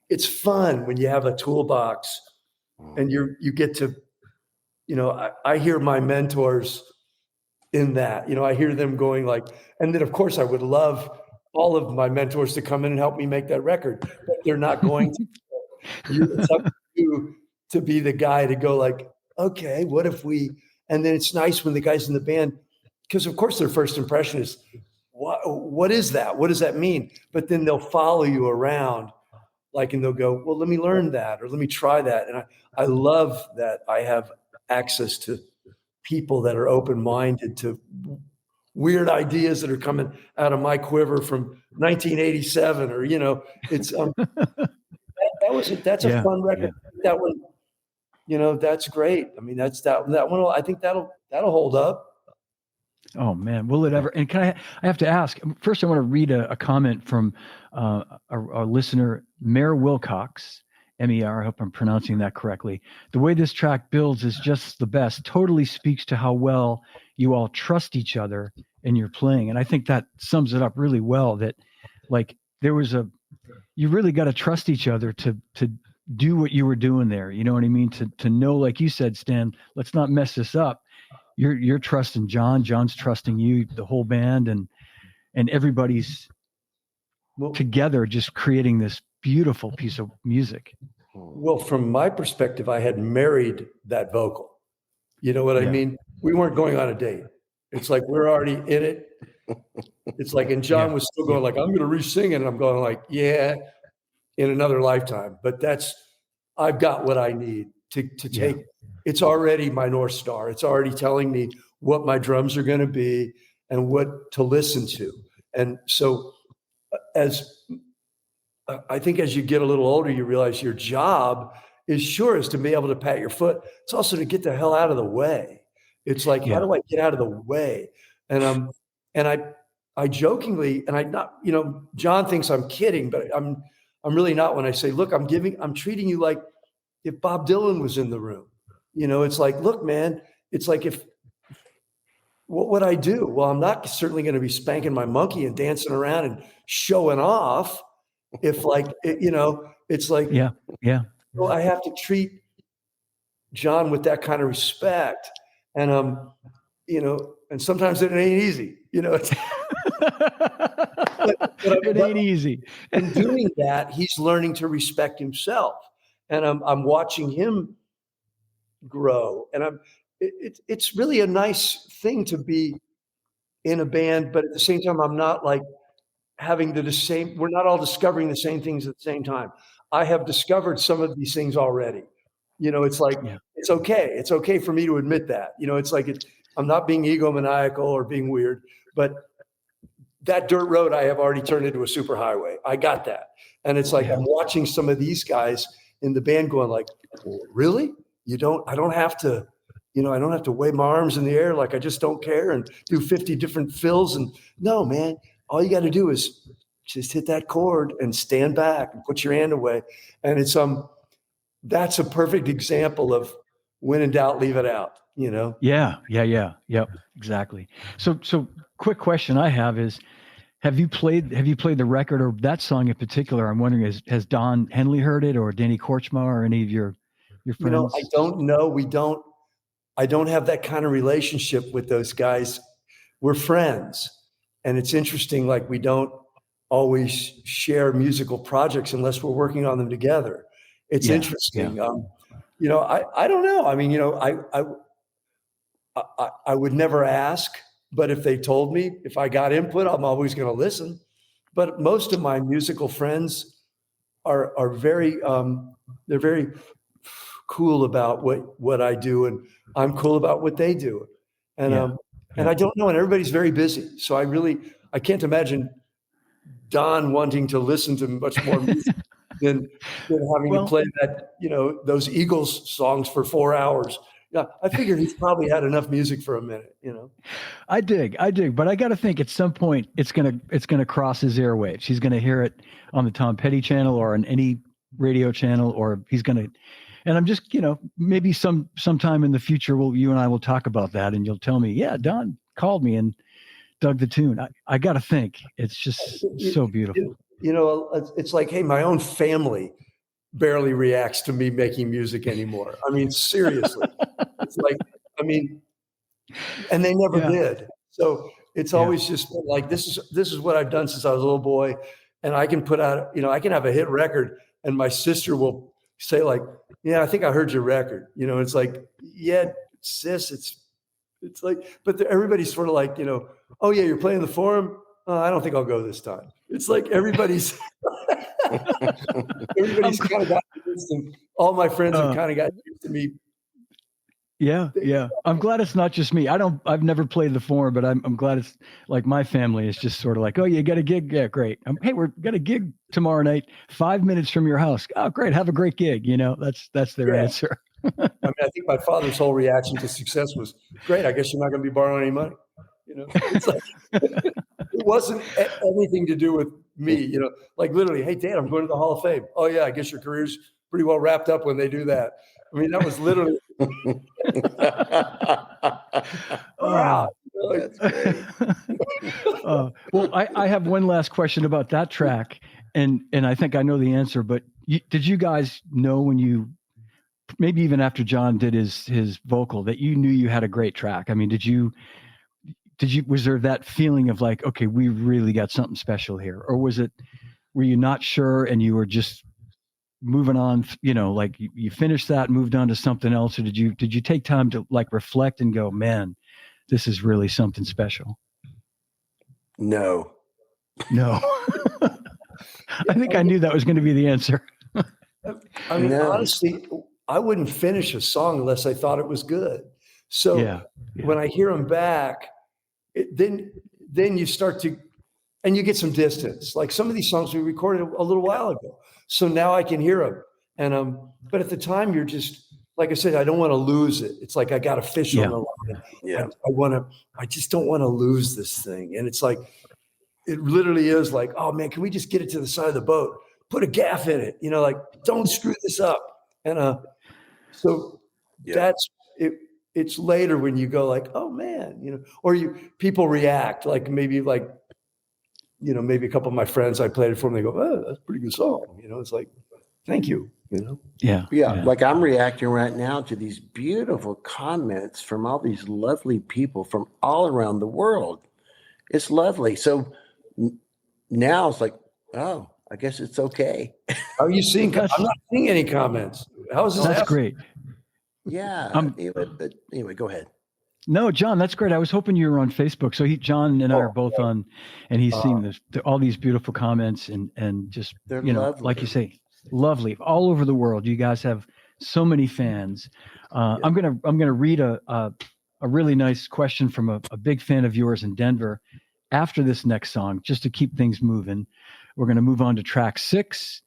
it's fun when you have a toolbox and you get to, I hear my mentors in that, I hear them going, like, and then of course I would love all of my mentors to come in and help me make that record, but they're not going to. It's up to you to be the guy to go, like, okay, what if we, and then it's nice when the guys in the band, because of course their first impression is, what is that? What does that mean? But then they'll follow you around, like, and they'll go, well, let me learn that, or let me try that. And I love that I have access to people that are open-minded to weird ideas that are coming out of my quiver from 1987, or, it's, that's a fun record. That one, that's great. I mean, that's that one. I think that'll hold up. Oh man, will it ever? And I have to ask first. I want to read a comment from a listener, Mayor Wilcox, MER. I hope I'm pronouncing that correctly. The way this track builds is just the best. Totally speaks to how well you all trust each other in your playing, and I think that sums it up really well. That, like, you really got to trust each other to do what you were doing there. You know what I mean? To know, like you said, Stan, let's not mess this up. You're trusting John. John's trusting you, the whole band, and everybody's together, just creating this beautiful piece of music. Well, from my perspective, I had married that vocal. You know what I mean? We weren't going on a date. It's like, we're already in it. It's like, and John was still going, like, I'm going to re-sing it. And I'm going, like, yeah, in another lifetime. But I've got what I need to take. It's already my North Star. It's already telling me what my drums are going to be and what to listen to. And so I think as you get a little older, you realize your job is to be able to pat your foot. It's also to get the hell out of the way. It's like, how do I get out of the way? And I jokingly, and I'm not, John thinks I'm kidding, but I'm really not when I say, look, I'm treating you like if Bob Dylan was in the room. It's like, look, man, it's like, what would I do? Well, I'm not certainly going to be spanking my monkey and dancing around and showing off. If, like, it's like, well, I have to treat John with that kind of respect. And, and sometimes it ain't easy, It ain't easy. in doing that, he's learning to respect himself, and I'm watching him grow, and it's really a nice thing to be in a band, but at the same time, I'm not like having the same. We're not all discovering the same things at the same time. I have discovered some of these things already. It's like Yeah. it's okay. It's okay for me to admit that. It's like I'm not being egomaniacal or being weird, but that dirt road I have already turned into a super highway. I got that. And it's like, Yeah. I'm watching some of these guys in the band going like, really? I don't have to, I don't have to wave my arms in the air. Like, I just don't care and do 50 different fills. And no, man, all you got to do is just hit that chord and stand back and put your hand away. And it's, that's a perfect example of when in doubt, leave it out, Yeah. Yep. Exactly. So quick question I have is, have you played the record or that song in particular? I'm wondering, has Don Henley heard it, or Danny Korchmar, or any of your friends? I don't know. I don't have that kind of relationship with those guys. We're friends. And it's interesting, like, we don't always share musical projects unless we're working on them together. It's interesting. Yeah. I don't know. I mean, I would never ask, but if they told me, if I got input, I'm always going to listen. But most of my musical friends are very, they're very cool about what I do, and I'm cool about what they do. And and I don't know, and everybody's very busy. So I can't imagine Don wanting to listen to much more music than having to play that, those Eagles songs for 4 hours. Yeah, I figured he's probably had enough music for a minute, I dig, but I got to think at some point it's gonna cross his airwaves. He's gonna hear it on the Tom Petty channel or on any radio channel, or he's gonna. And I'm just, maybe sometime in the future, you and I will talk about that, and you'll tell me, yeah, Don called me and dug the tune. I got to think it's just so beautiful. It's like, hey, my own family barely reacts to me making music anymore. I mean, seriously. It's like, and they never did. So it's always just been like, this is what I've done since I was a little boy. And I can put out, I can have a hit record, and my sister will say like, yeah, I think I heard your record. It's like, yeah, sis, it's like, but everybody's sort of like, oh yeah, you're playing the Forum. Oh, I don't think I'll go this time. It's like everybody's kind of got used to, all my friends have kind of got used to me. Yeah. I'm glad it's not just me. I've never played the Forum, but I'm glad it's like my family is just sort of like, oh, you got a gig? Yeah, great. Hey, we're got a gig tomorrow night, 5 minutes from your house. Oh, great. Have a great gig. That's their answer. I think my father's whole reaction to success was, great. I guess you're not going to be borrowing any money. It's like, it wasn't anything to do with me, like literally, hey, Dad, I'm going to the Hall of Fame. Oh yeah, I guess your career's pretty well wrapped up when they do that. I mean, that was literally. Wow. That's great. Well, I have one last question about that track, and I think I know the answer, but did you guys know when you, maybe even after John did his vocal, that you knew you had a great track? I mean, was there that feeling of like, okay, we really got something special here? Or were you not sure and you were just moving on, like you finished that, moved on to something else? Or did you take time to like reflect and go, man, this is really something special? No. I think I knew that was going to be the answer. I mean, honestly, I wouldn't finish a song unless I thought it was good. So when I hear them back, then you start to, and you get some distance. Like some of these songs we recorded a little while ago, so now I can hear them. And but at the time, you're just, like I said, I don't want to lose it. It's like I got a fish on the line. Yeah, I just don't want to lose this thing. And it's like, it literally is like, oh man, can we just get it to the side of the boat? Put a gaff in it, like don't screw this up. And so that's it. It's later when you go like, oh man, or people react like maybe a couple of my friends, I played it for them. They go, oh, that's a pretty good song. It's like, thank you. Yeah. Like I'm reacting right now to these beautiful comments from all these lovely people from all around the world. It's lovely. So now it's like, oh, I guess it's okay. Are you seeing? I'm not seeing any comments. How is this? That's happening? great. Yeah. But anyway, go ahead. No, John, that's great. I was hoping you were on Facebook. So John and I are both on, and he's seeing all these beautiful comments and just, They're lovely. Like you say, lovely all over the world. You guys have so many fans. I'm gonna read a really nice question from a big fan of yours in Denver after this next song, just to keep things moving. We're going to move on to track 6,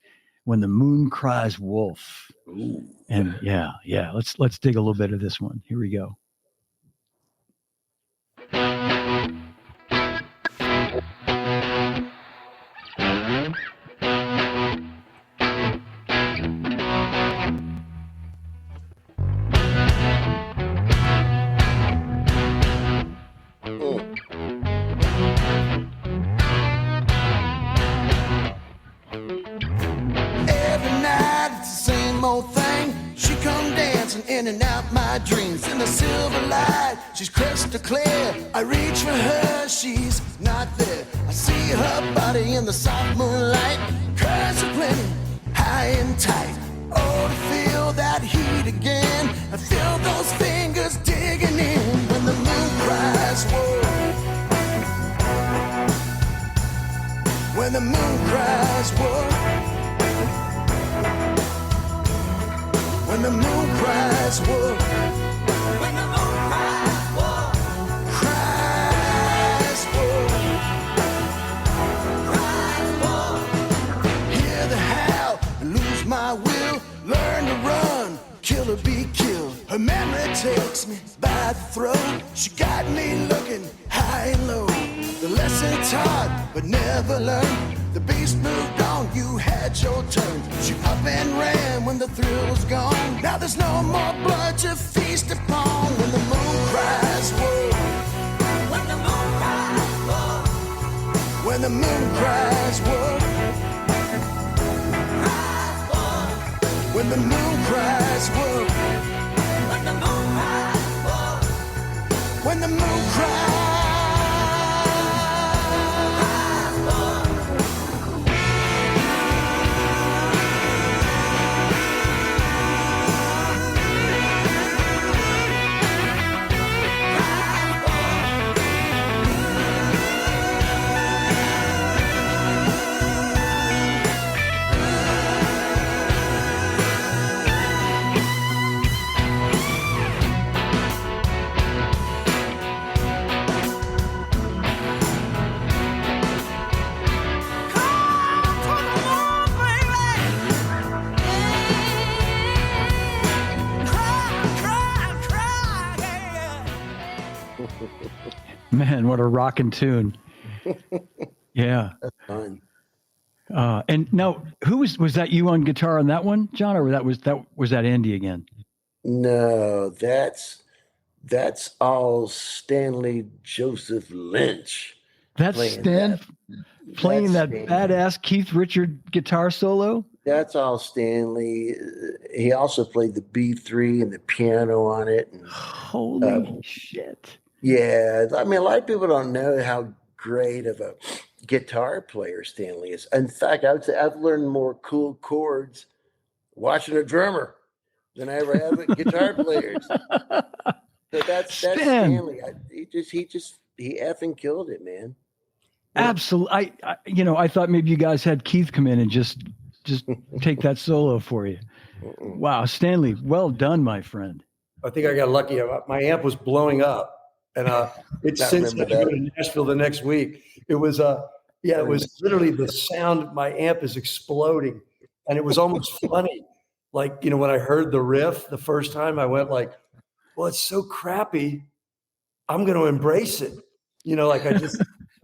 When the Moon Cries Wolf. Ooh. And yeah, let's dig a little bit of this one. Here we go. In and out my dreams in the silver light, she's crystal clear. I reach for her, she's not there. I see her body in the soft moonlight, curves are plenty, high and tight. Oh, to feel that heat again, I feel those fingers digging in when the moon cries whoa. When the moon cries whoa. When the moon cries, whoa. When the moon cries, whoa. Cries, whoa. Cries, whoa. Hear the howl, lose my will, learn to run, kill or be killed. Her memory takes me by the throat. She got me looking high and low. The lesson taught, but never learned. The beast moved on, you had your turn. She up and ran when the thrill was gone. Now there's no more blood to feast upon. When the moon cries, whoa. When the moon cries, whoa. When the moon cries, whoa. Cries, whoa. When the moon cries, whoa. When the moon cries, whoa. When the moon cries. Man, what a rockin' tune. Yeah. That's fun. And now, who was that you on guitar on that one, John, or was that Andy again? No, that's all Stanley Joseph Lynch. That's Stan playing that Stanley. badass Keith Richard guitar solo? That's all Stanley. He also played the B3 and the piano on it. And, Holy shit. yeah, I mean, a lot of people don't know how great of a guitar player Stanley is. In fact, I would say I've learned more cool chords watching a drummer than I ever have with guitar players. So that's Stanley. He effing killed it, man. Absolutely. I thought maybe you guys had Keith come in and just take that solo for you. Wow, Stanley, well done, my friend. I think I got lucky. My amp was blowing up, and it's since I go to Nashville the next week. It was it was literally the sound. My amp is exploding, and it was almost funny. Like, when I heard the riff the first time, I went like, "Well, it's so crappy. I'm going to embrace it." I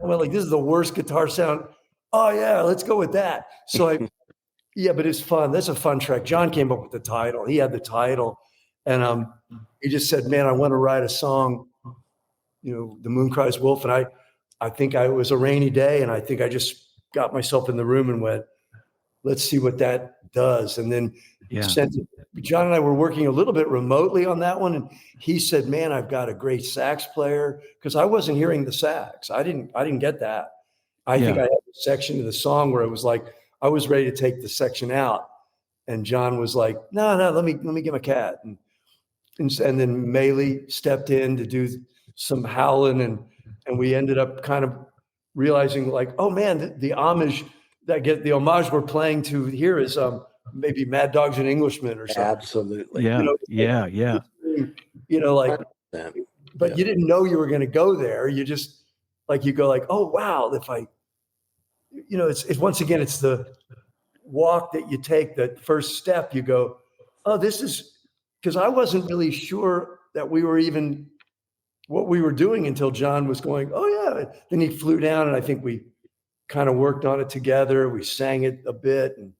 went like, "This is the worst guitar sound." Oh yeah, let's go with that. So but it's fun. That's a fun track. John came up with the title. He had the title, and he just said, "Man, I want to write a song, The Moon Cries Wolf." And I think it was a rainy day, and I think I just got myself in the room and went, "Let's see what that does." And then John and I were working a little bit remotely on that one, and he said, "Man, I've got a great sax player," because I wasn't hearing the sax. I didn't get that. I think I had a section of the song where it was like, I was ready to take the section out. And John was like, no, let me get my cat. And then Maylee stepped in to do some howling. And we ended up kind of realizing like, oh man, the homage we're playing to here is maybe Mad Dogs and Englishmen or something. Absolutely. Yeah. You know, like, 100%. but you didn't know you were going to go there. You just like, you go like, oh wow, if I, you know, it's once again, it's the walk that you take, that first step, you go, oh, this is, because I wasn't really sure that we were even what we were doing until John was going, oh yeah. Then he flew down and I think we kind of worked on it together. We sang it a bit and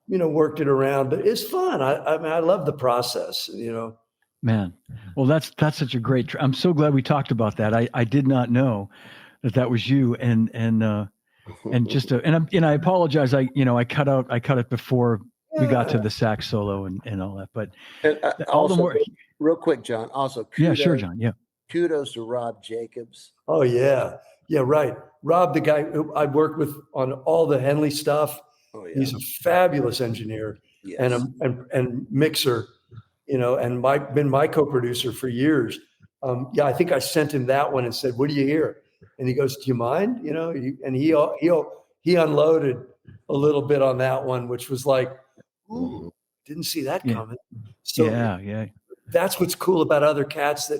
worked it around, but it's fun. I mean, I love the process, you know. Man, well, that's such a great. I'm so glad we talked about that. I did not know that was you, and just and I apologize. I cut it before we got to the sax solo and all that. But all the more, real quick, John. Also, kudos, sure, John. Yeah, kudos to Rob Jacobs. Oh yeah, right. Rob, the guy who I worked with on all the Henley stuff. Oh yeah, he's a fabulous engineer and mixer. You know, and been my co-producer for years. I think I sent him that one and said, "What do you hear?" And he goes, "Do you mind?" You know, and he unloaded a little bit on that one, which was like, "Ooh, didn't see that coming." So that's what's cool about other cats that,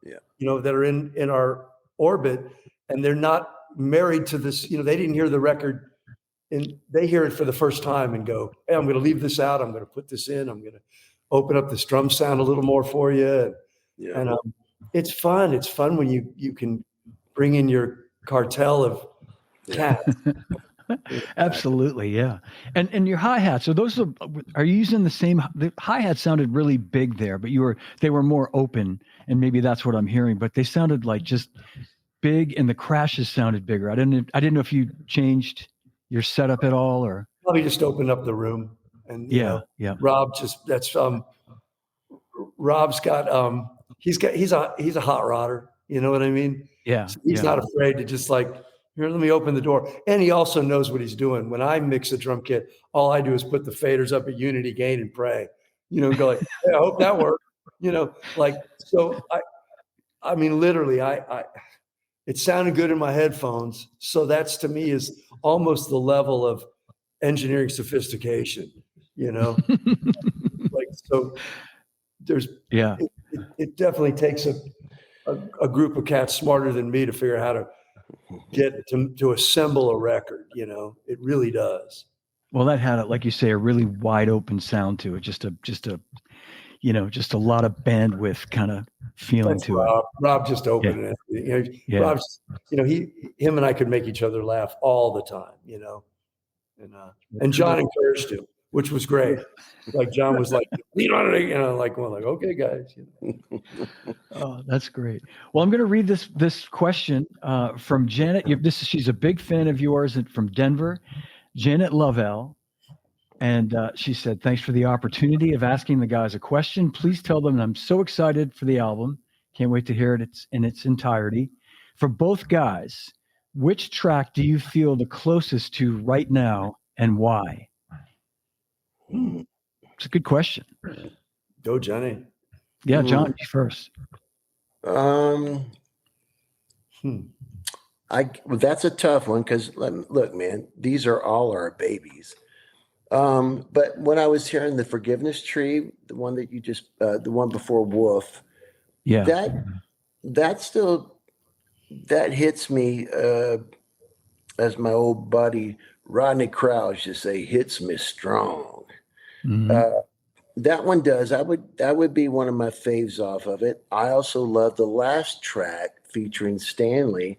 that are in our orbit, and they're not married to this. You know, they didn't hear the record, and they hear it for the first time and go, "Hey, I'm going to leave this out. I'm going to put this in. I'm going to open up this drum sound a little more for you." And it's fun. It's fun when you can bring in your cartel of cats. Absolutely. Yeah. And your hi-hats, so are you using the hi-hat sounded really big there, but they were more open, and maybe that's what I'm hearing, but they sounded like just big, and the crashes sounded bigger. I didn't know if you changed your setup at all, or probably just opened up the room. And Rob Rob's got he's a hot rodder, you know what I mean? Yeah. So he's not afraid to just like, here, let me open the door. And he also knows what he's doing. When I mix a drum kit, all I do is put the faders up at unity gain and pray, you know, and go like, hey, I hope that worked. You know, like, so I mean, literally it sounded good in my headphones. So that's, to me, is almost the level of engineering sophistication. You know, like, so there's, it definitely takes a group of cats smarter than me to figure out how to get to assemble a record. You know, it really does. Well, that had, like you say, a really wide open sound to it. Just a lot of bandwidth kind of feeling to it. Rob just opened it. You know, Rob's, him and I could make each other laugh all the time, you know, and John encouraged him, which was great. Like John was like, like, well, like, okay, guys. Oh, that's great. Well, I'm going to read this question from Janet. She's a big fan of yours, and from Denver, Janet Lovell. And she said, thanks for the opportunity of asking the guys a question. Please tell them I'm so excited for the album. Can't wait to hear it in its entirety. For both guys, which track do you feel the closest to right now, and why? It's a good question. Go, Johnny. Yeah, John, you first. Well, that's a tough one, because look, man, these are all our babies. But when I was hearing the Forgiveness Tree, the one that you just, the one before Wolf, that hits me, as my old buddy Rodney Krause used to say, hits me strong. Mm-hmm. That one does. That would be one of my faves off of it. I also love the last track featuring Stanley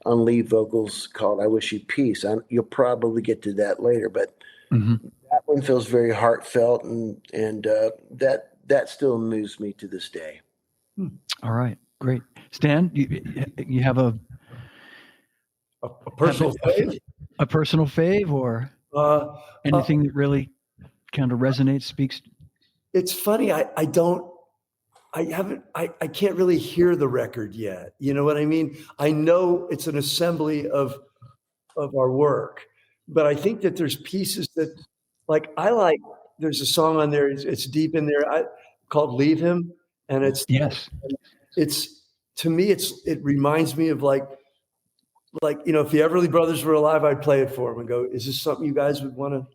on lead vocals called "I Wish You Peace." You'll probably get to that later, but that one feels very heartfelt, and that still moves me to this day. All right, great. Stan, you have a personal fave? A personal fave, or anything that really kind of resonates, speaks? It's funny. I can't really hear the record yet. You know what I mean? I know it's an assembly of of our work. But I think that there's pieces that, like, there's a song on there, it's deep in there, called Leave Him. And Yes. to me, it reminds me of like, if the Everly Brothers were alive, I'd play it for them and go, is this something you guys would want to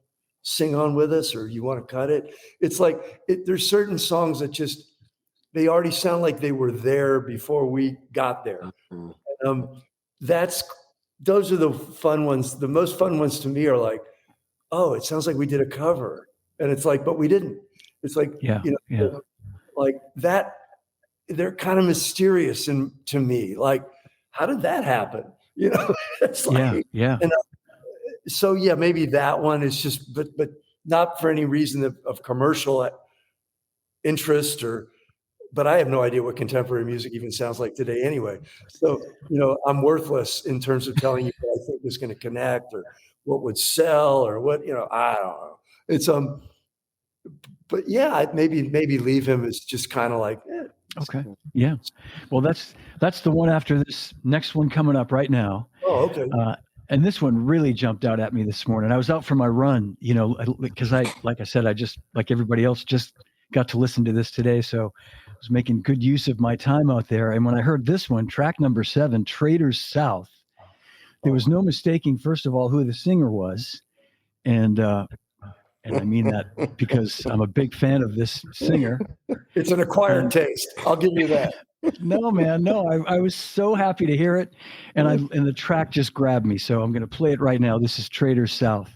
sing on with us, or you want to cut it? It's like, there's certain songs that they already sound like they were there before we got there. Those are the fun ones. The most fun ones to me are like, oh, it sounds like we did a cover. And it's like, but we didn't. It's like, like that, they're kind of mysterious to me. Like, how did that happen? It's like, so maybe that one is just, but not for any reason of commercial interest but I have no idea what contemporary music even sounds like today anyway. So, I'm worthless in terms of telling you what I think is going to connect or what would sell or what, I don't know. It's, but maybe Leave Him is just kind of like, okay. Yeah. Well, that's the one after this next one coming up right now. Oh, okay. And this one really jumped out at me this morning. I was out for my run, because like I said, I just, like everybody else, just got to listen to this today. So I was making good use of my time out there. And when I heard this one, track number 7, Traders South, there was no mistaking, first of all, who the singer was. And I mean that because I'm a big fan of this singer. It's an acquired taste. I'll give you that. No, man, no. I was so happy to hear it, and the track just grabbed me. So I'm going to play it right now. This is Traders South,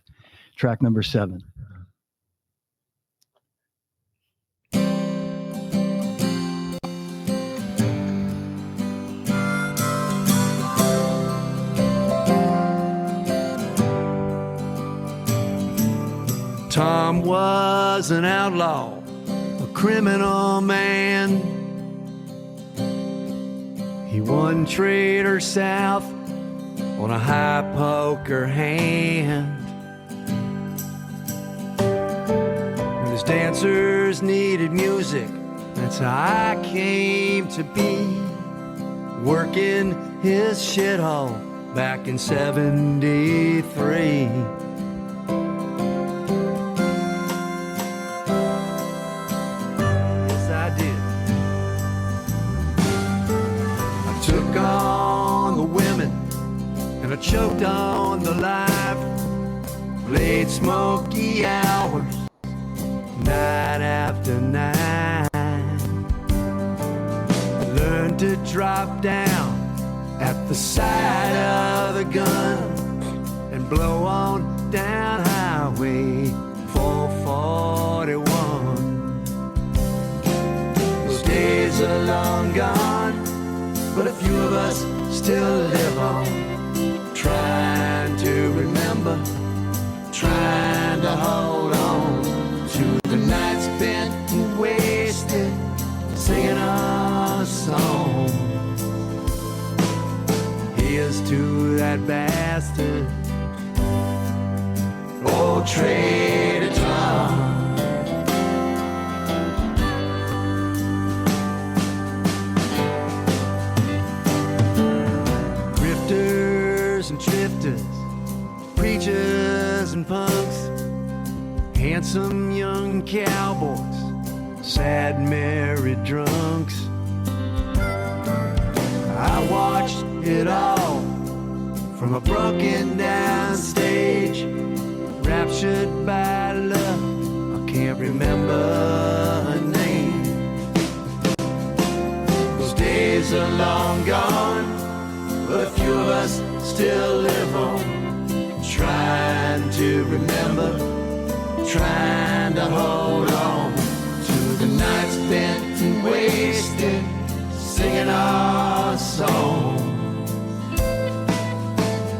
track number 7. Tom was an outlaw, a criminal man. He won Trader South on a high poker hand. When his dancers needed music, that's how I came to be, working his shithole back in '73. Choked on the life, played smoky hours, night after night. Learned to drop down at the side of the gun and blow on down Highway 441. Those days are long gone, but a few of us still live on. Trying to remember, trying to hold on to the nights spent and wasted, singing our song. Here's to that bastard, old Trader Tom. And drifters, preachers and punks, handsome young cowboys, sad married drunks. I watched it all from a broken down stage, raptured by love, I can't remember her name. Those days are long gone, but a few of us still live on, trying to remember, trying to hold on to the nights spent and wasted, singing our song.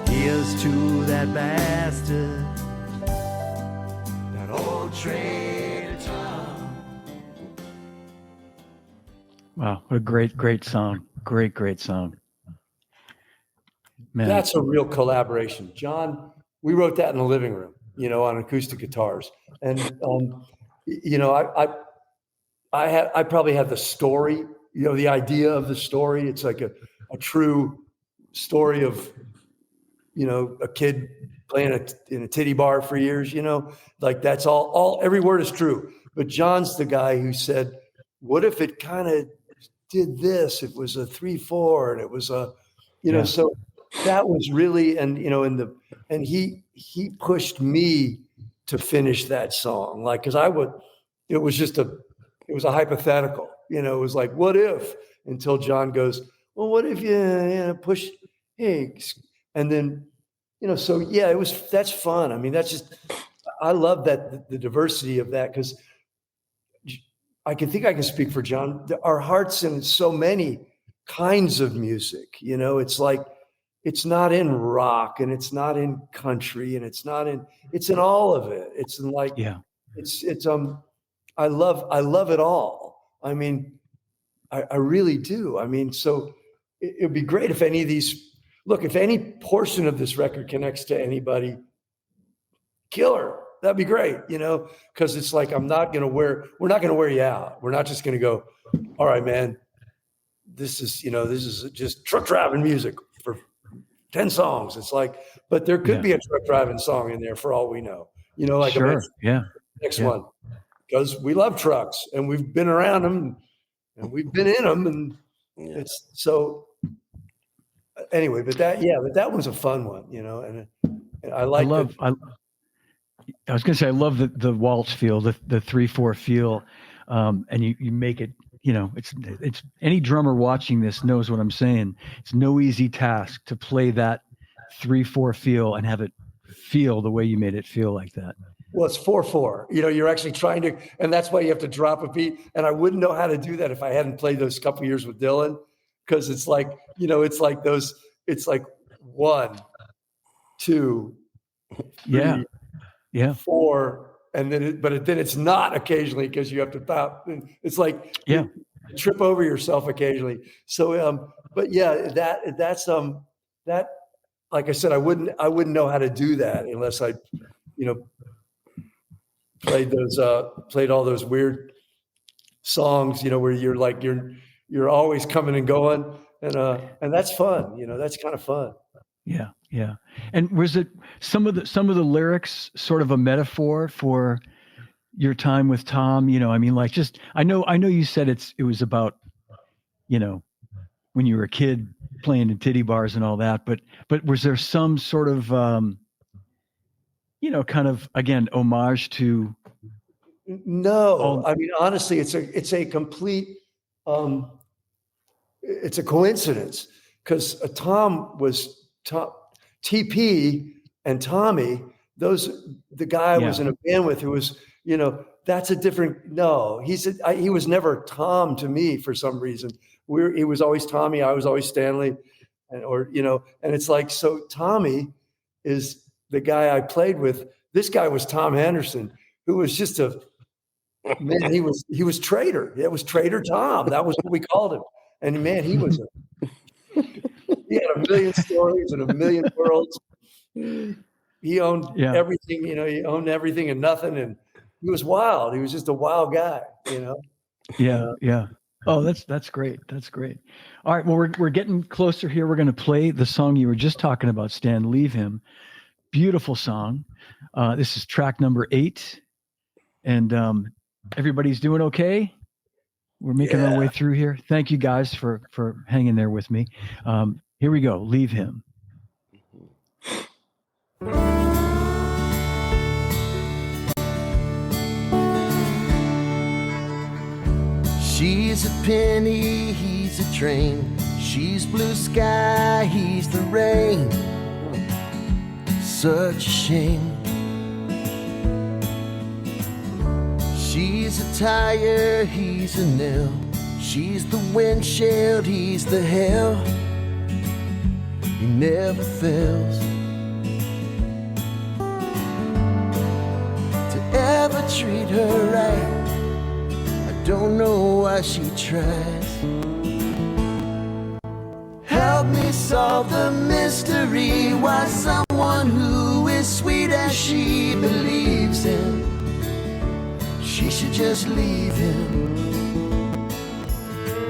Here's to that bastard, that old Trader Tom. Wow, what a great song. Great song. Man. That's a real collaboration. John, we wrote that in the living room, on acoustic guitars. And, I probably have the story, the idea of the story. It's like a true story of, a kid playing in a titty bar for years, like that's all every word is true. But John's the guy who said, what if it kind of did this? It was a 3/4 and it was a, so that was really, and, and he pushed me to finish that song. Like, cause it was a hypothetical, it was like, what if, until John goes, well, what if you push, hey, and then, so yeah, that's fun. I mean, I love that the diversity of that, because I can speak for John. Our heart's in so many kinds of music, it's like, it's not in rock and it's not in country and it's in all of it. It's in like, I love it all. I mean, I really do. I mean, so it'd be great if if any portion of this record connects to anybody, killer. That'd be great, because it's like, we're not going to wear you out. We're not just going to go, all right, man, this is just truck driving music for 10 songs. It's like, but there could be a truck driving song in there for all we know, like sure. Next one, because we love trucks and we've been around them and we've been in them, and it's so anyway, but that was a fun one, and I was going to say, I love the waltz feel, the 3/4 feel. And you make it, it's any drummer watching this knows what I'm saying. It's no easy task to play that 3/4 feel and have it feel the way you made it feel like that. Well, it's 4/4, you're actually trying to, and that's why you have to drop a beat. And I wouldn't know how to do that if I hadn't played those couple years with Dylan. Cause it's like, it's like it's like 1, 2, 3, 4, and then then it's not occasionally, because you have to pop. It's like you trip over yourself occasionally. So but that's that, like I said, I wouldn't know how to do that unless I played all those weird songs, where you're like you're always coming and going, and that's fun, that's kind of fun. Yeah. And was it some of the lyrics sort of a metaphor for your time with Tom? I mean, like, just, I know you said it was about, when you were a kid playing in titty bars and all that, but was there some sort of, kind of, again, homage to? No, I mean, honestly, it's a complete, it's a coincidence, because TP and Tommy, the guy I was in a band with, who was, that's a different, he was never Tom to me for some reason. He was always Tommy. I was always Stanley, and it's like, so Tommy is the guy I played with. This guy was Tom Henderson, who was just man, he was Trader. It was Trader Tom. That was what we called him. And man, he had a million stories and a million worlds. He owned everything, he owned everything and nothing. And he was wild. He was just a wild guy, Yeah. Oh, that's great. That's great. All right. Well, we're getting closer here. We're going to play the song you were just talking about, Stan, Leave Him. Beautiful song. This is track number 8. And everybody's doing okay. We're making our way through here. Thank you guys for hanging there with me. Here we go. Leave Him. She's a penny, he's a train. She's blue sky, he's the rain. Such a shame. She's a tire, he's a nail. She's the windshield, he's the hell. He never fails to ever treat her right. I don't know why she tries. Help me solve the mystery, why someone who is sweet as she believes in, she should just leave him.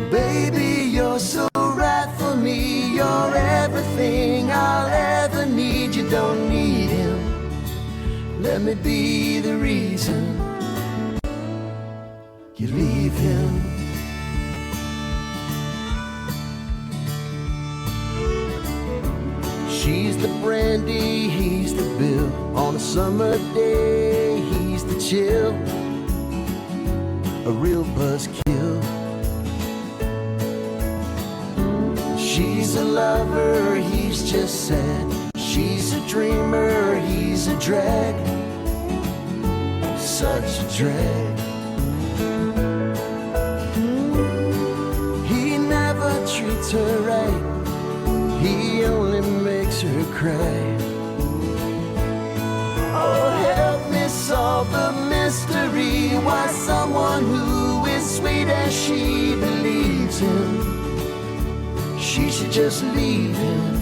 Baby, you're so right for me. You're everything I'll ever need. you don't need him. Let me be the reason you leave him. She's the brandy, he's the bill. On a summer day, he's the chill. A real buzzkill. She's a lover, he's just sad. She's a dreamer, he's a drag. Such a drag. He never treats her right. He only makes her cry. Oh, help me solve the mystery. Why someone who is sweet as she believes him, she should just leave him.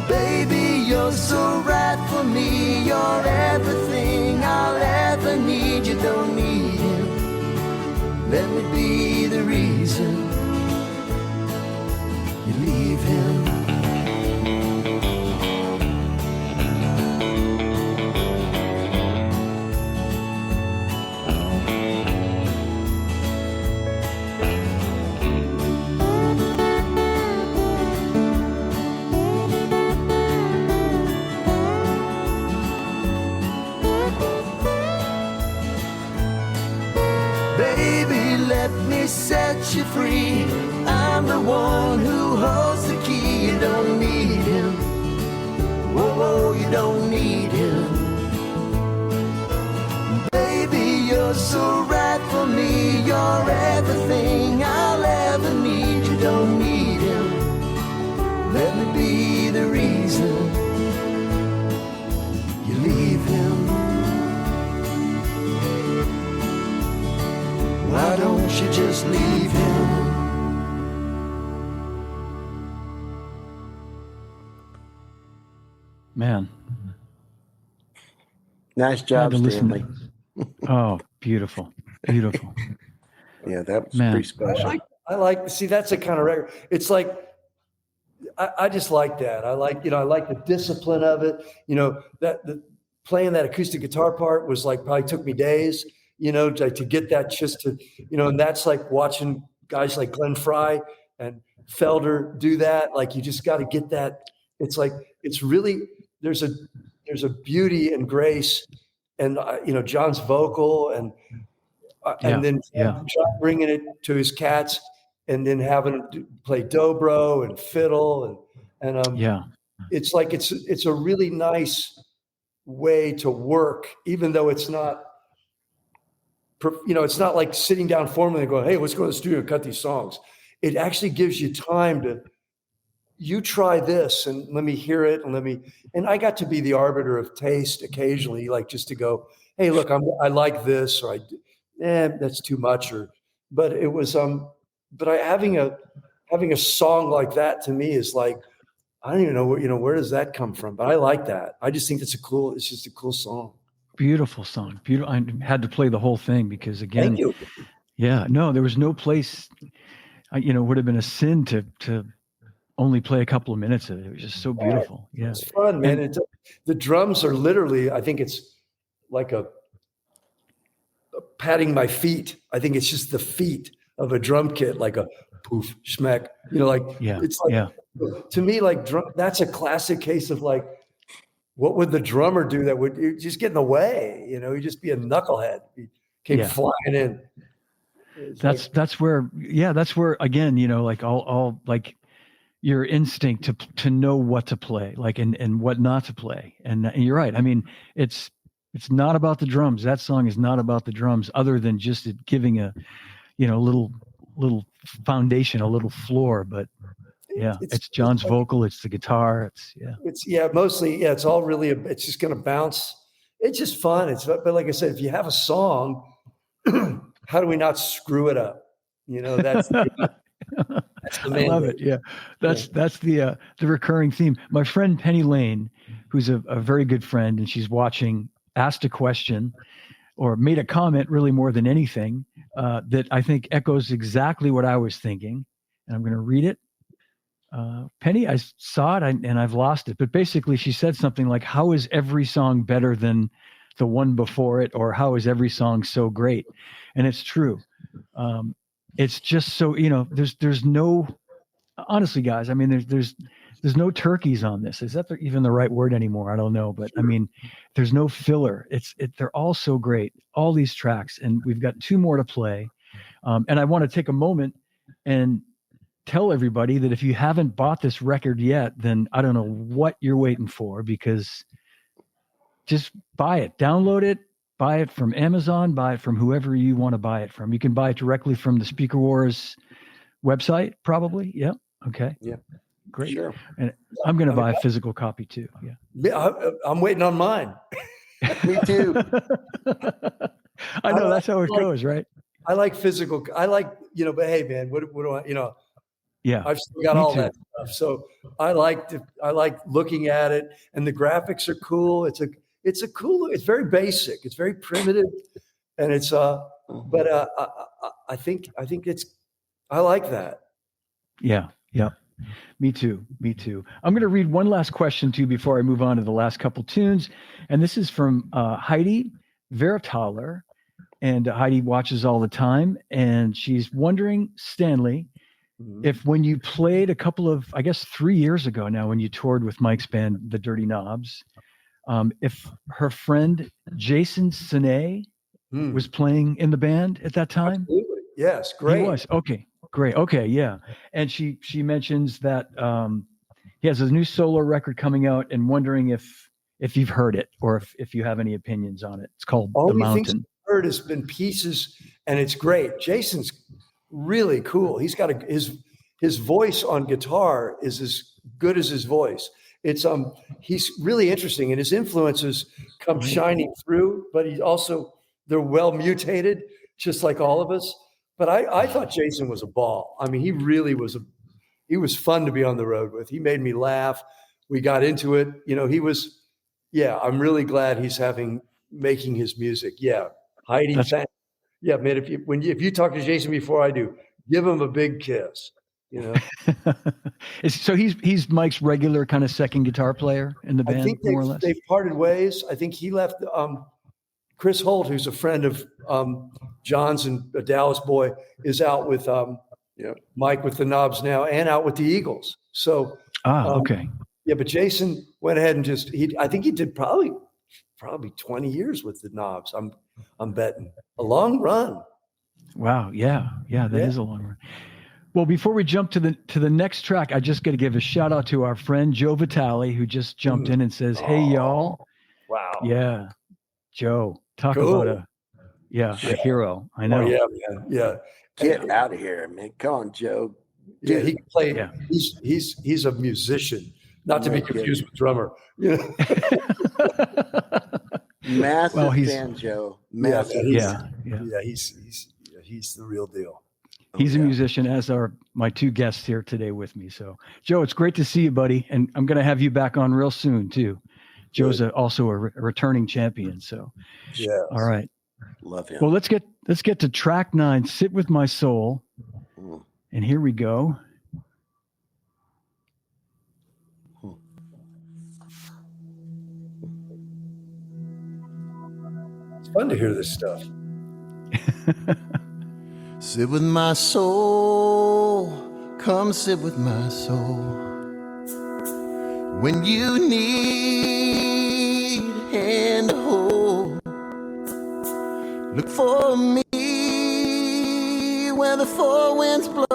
Baby, you're so right for me. You're everything I'll ever need. You don't need him. Let me be the reason you leave him. Baby, let me set you free. I'm the one who holds the key. You don't need him. Whoa, whoa, you don't need him. Baby, you're so right for me. You're everything I'll ever need. You don't need him. Let me be the reason you leave him. Why don't you just leave him? Man. Nice I had job, to listen Stanley. Oh, beautiful. Beautiful. Yeah, that was Man. pretty special. I like, see, that's the kind of record. It's like, I just like that. I like the discipline of it. Playing that acoustic guitar part was like, probably took me days, to get that just to, and that's like watching guys like Glenn Fry and Felder do that. Like, you just got to get that. It's like, it's really, there's a beauty and grace and, John's vocal and then Yeah. John bringing it to his cats and then having him play dobro and fiddle and Yeah. it's like it's a really nice way to work, even though it's not it's not like sitting down formally and going, hey, let's go to the studio and cut these songs. It actually gives you time to, you try this and let me hear it and I got to be the arbiter of taste occasionally, like just to go, hey, look, I like this, or that's too much, but it was having a song like that to me is like, I don't even know where does that come from, but I like that. I just think it's just a cool song. Beautiful song. Beautiful. I had to play the whole thing because, again, Thank you. yeah, no, there was no place, would have been a sin to only play a couple of minutes of it. It was just so beautiful. Yeah. It's fun, man. The drums are literally, I think it's like a patting my feet. I think it's just the feet of a drum kit, like a poof, schmeck, it's like, to me, like that's a classic case of like, what would the drummer do that would just get in the way? He'd just be a knucklehead. He came flying in. That's where, again, like all like your instinct to know what to play, like, and what not to play. And you're right. I mean, it's not about the drums. That song is not about the drums, other than just it giving a, little foundation, a little floor. But yeah, it's John's vocal. It's the guitar. It's mostly. Yeah. It's all really, it's just going to bounce. It's just fun. But like I said, if you have a song, how do we not screw it up? That's I love it. Yeah. That's the recurring theme. My friend Penny Lane, who's a very good friend, and she's watching, asked a question or made a comment, really more than anything, that I think echoes exactly what I was thinking. And I'm going to read it. Penny, I saw it and I've lost it. But basically, she said something like, "How is every song better than the one before it?" Or "How is every song so great?" And it's true. It's just so, there's no, honestly, guys. I mean, there's no turkeys on this. Is that even the right word anymore? I don't know, but I mean, there's no filler. They're all so great. All these tracks, and we've got 2 more to play. And I want to take a moment and tell everybody that if you haven't bought this record yet, then I don't know what you're waiting for, because just buy it, download it, buy it from Amazon, buy it from whoever you want to buy it from. You can buy it directly from the Speaker Wars website, probably. Yeah. Okay. Yeah. Great. Sure. And I'm going to buy a physical copy too. Yeah. Yeah, I'm waiting on mine. Me too. I know that's how it goes, right? I like physical. I like, but hey, man, what do I, Yeah. I've still got Me all too. that stuff. So I like looking at it, and the graphics are cool. It's very basic. It's very primitive, and it's but I think I like that. Yeah. Yeah. Me too. I'm going to read one last question to you before I move on to the last couple tunes. And this is from Heidi Vertaler. And Heidi watches all the time. And she's wondering, Stanley, if when you played a couple of, I guess 3 years ago now, when you toured with Mike's band, The Dirty Knobs, if her friend Jason Sine was playing in the band at that time? Absolutely. Yes. Great. He was. Okay. Great. Okay. Yeah. And she mentions that he has a new solo record coming out, and wondering if you've heard it, or if you have any opinions on it. It's called The Mountain. Things I've heard has been pieces, and it's great. Jason's really cool. He's got his voice on guitar is as good as his voice. It's he's really interesting, and his influences come shining through, but they're well mutated, just like all of us. But I thought Jason was a ball. I mean, he really was he was fun to be on the road with. He made me laugh. We got into it. I'm really glad he's making his music. Yeah. Heidi, yeah, man, if you talk to Jason before I do, give him a big kiss, So he's Mike's regular kind of second guitar player in the band, I think more or less? they've parted ways. I think he left. Chris Holt, who's a friend of John's and a Dallas boy, is out with Mike with the Knobs now, and out with the Eagles. So okay. Yeah, but Jason went ahead and I think he did probably 20 years with the Knobs. I'm betting a long run. Wow. Yeah. That is a long run. Well, before we jump to the next track, I just got to give a shout out to our friend Joe Vitale, who just jumped in and says, "Hey, y'all." Wow. Yeah. Joe, talk Cool. about a hero. I know. Oh, yeah. Get out of here, man. Come on, Joe. Yeah, he can play. Yeah. He's a musician, not to be confused with drummer. Massive he's- fan, Joe. Yeah, Massive. Yeah. He's the real deal. He's a musician, as are my 2 guests here today with me. So, Joe, it's great to see you, buddy. And I'm going to have you back on real soon, too. Joe's also a returning champion. So, Yeah. all right. Love him. Well, let's get to track 9, Sit With My Soul. Mm. And here we go. It's fun to hear this stuff. Sit with my soul, come sit with my soul. When you need a hand to hold, look for me where the 4 winds blow.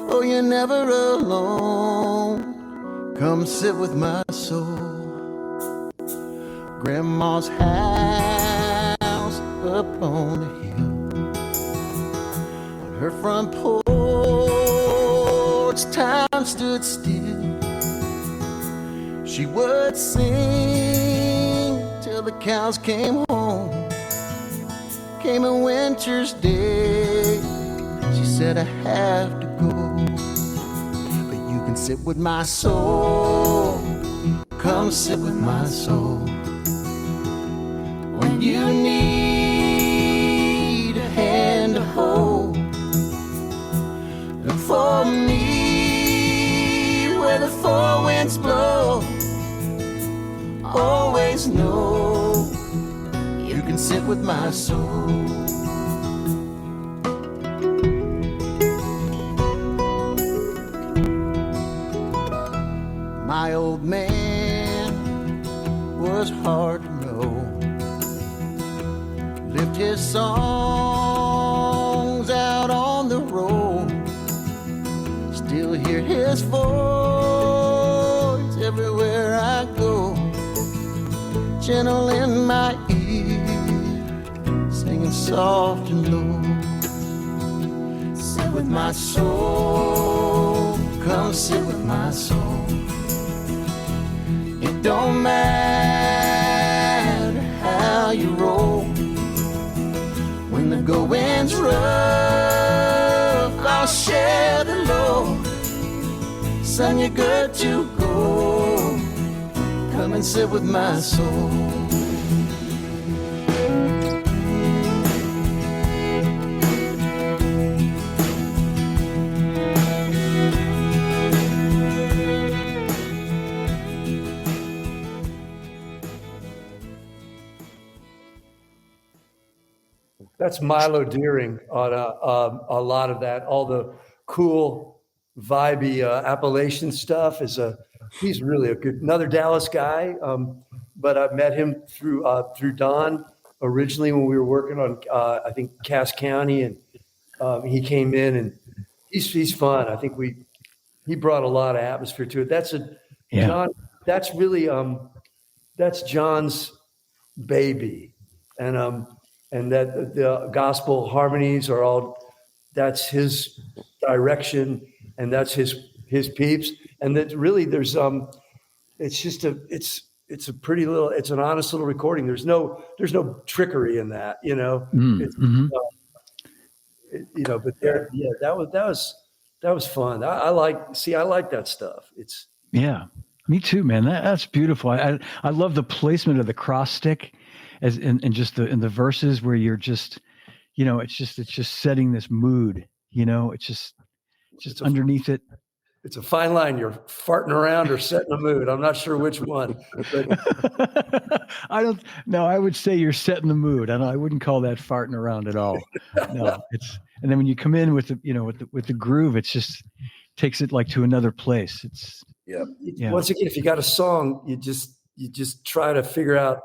Oh, you're never alone, come sit with my soul. Grandma's house up on the hill, her front porch, time stood still. She would sing till the cows came home. Came a winter's day, she said I have to go, but you can sit with my soul, come sit with my soul. When you need a hand to hold, look for me You can sit with my soul. My old man was hard to know. Lived his songs out on the road. Still hear his voice everywhere I go. Gentle in my ear, singing soft and low. Sit with my soul, come sit with my soul. It don't matter how you roll. When the going's rough, I'll share the load. Son, you're good to go. Come and sit with my soul. That's Milo Deering on a lot of that. All the cool, vibey Appalachian stuff he's really another Dallas guy. But I met him through Don originally when we were working on I think Cass County, and he came in and he's fun. I think he brought a lot of atmosphere to it. John. That's really that's John's baby, and that the gospel harmonies are all, that's his direction, and that's his peeps, and that really there's it's a pretty little, it's an honest little recording. There's no trickery in that, you know. But there, yeah, that was fun. I like that stuff. Yeah, me too, man. That's beautiful. I love the placement of the cross stick as in just in the verses where you're just, you know, it's just setting this mood, you know, it's just underneath it. It's a fine line. You're farting around or setting a mood. I'm not sure which one. But I would say you're setting the mood. I wouldn't call that farting around at all. No, and then when you come in with the groove, it's just takes it like to another place. Yeah. Once again, if you got a song, you just try to figure out.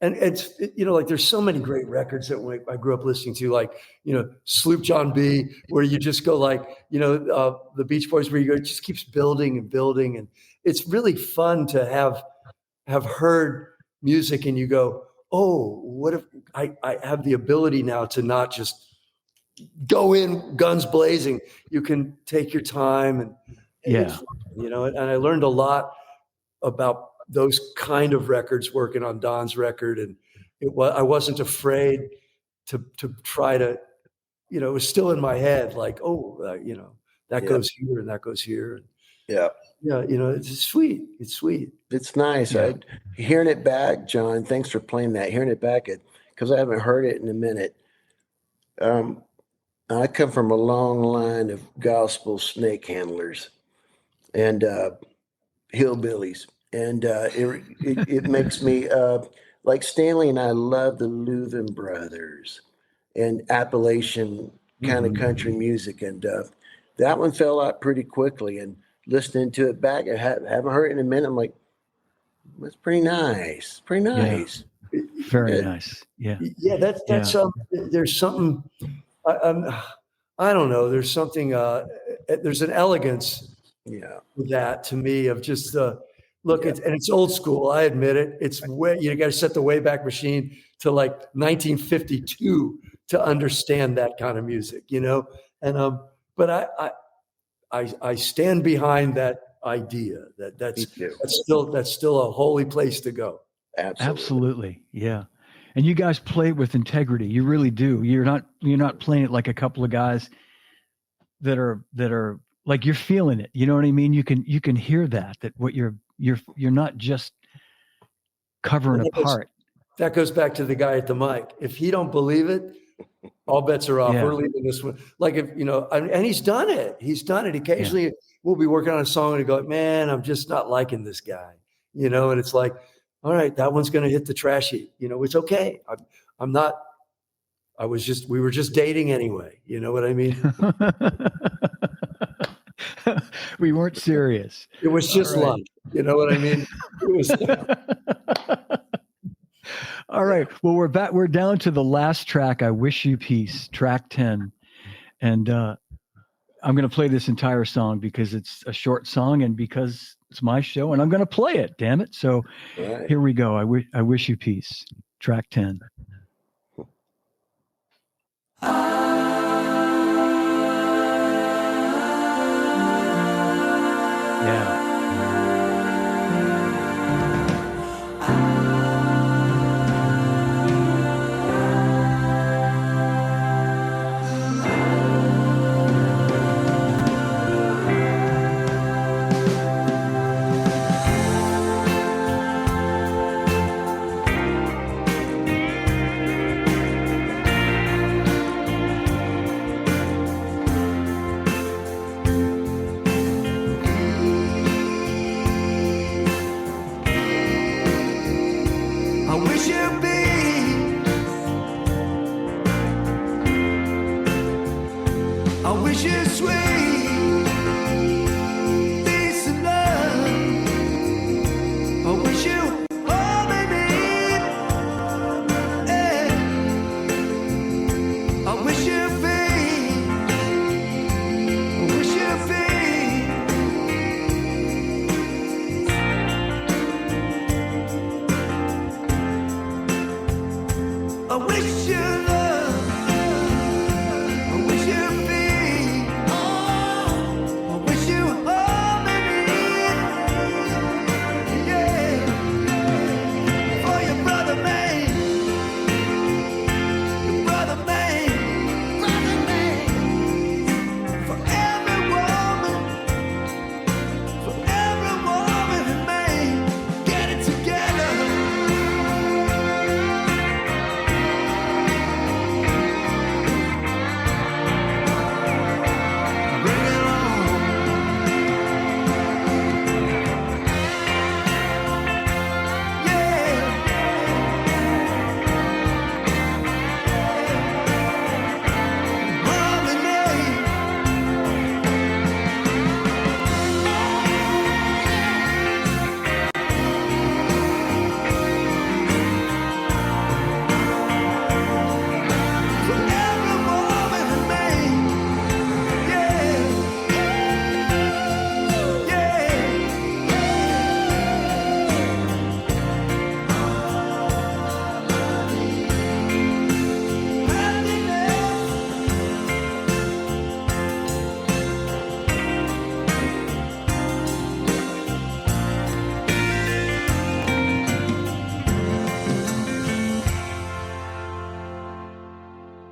And it's, like there's so many great records that I grew up listening to, like, Sloop John B, where you just go like, the Beach Boys, where you go, it just keeps building and building. And it's really fun to have heard music and you go, oh, what if I have the ability now to not just go in guns blazing. You can take your time and and I learned a lot about those kind of records working on Don's record, and I wasn't afraid to try to, it was still in my head, like, that goes here and that goes here. It's sweet. It's sweet. It's nice. Yeah. Right? Hearing it back, John, thanks for playing that. Hearing it back, because I haven't heard it in a minute. I come from a long line of gospel snake handlers and hillbillies. And it makes me, like Stanley and I love the Lutheran Brothers and Appalachian kind of country music. And that one fell out pretty quickly. And listening to it back, I haven't heard it in a minute. I'm like, that's pretty nice. Pretty nice. Yeah. Very nice. Yeah. Yeah, that's there's something, I don't know. There's something, there's an elegance with that to me of just look, it's old school. I admit it. It's you got to set the Wayback Machine to like 1952 to understand that kind of music, And but I stand behind that idea that's still a holy place to go. Absolutely, yeah. And you guys play it with integrity. You really do. You're not playing it like a couple of guys that are like, you're feeling it. You know what I mean? You can hear that what you're not just covering a part. That goes back to the guy at the mic. If he don't believe it, all bets are off. We're leaving this one. Like, if and he's done it. Occasionally we'll be working on a song and he go, man, I'm just not liking this guy. And it's like, all right, that one's going to hit the trash heap. It's okay. I'm not, we were just dating anyway. You know what I mean? We weren't serious. It was just All right. lunch. You know what I mean? It was, All right. Well, we're back. We're down to the last track, I Wish You Peace, track 10. And I'm going to play this entire song because it's a short song and because it's my show and I'm going to play it, damn it. So Here we go. I Wish You Peace, track 10. Yeah.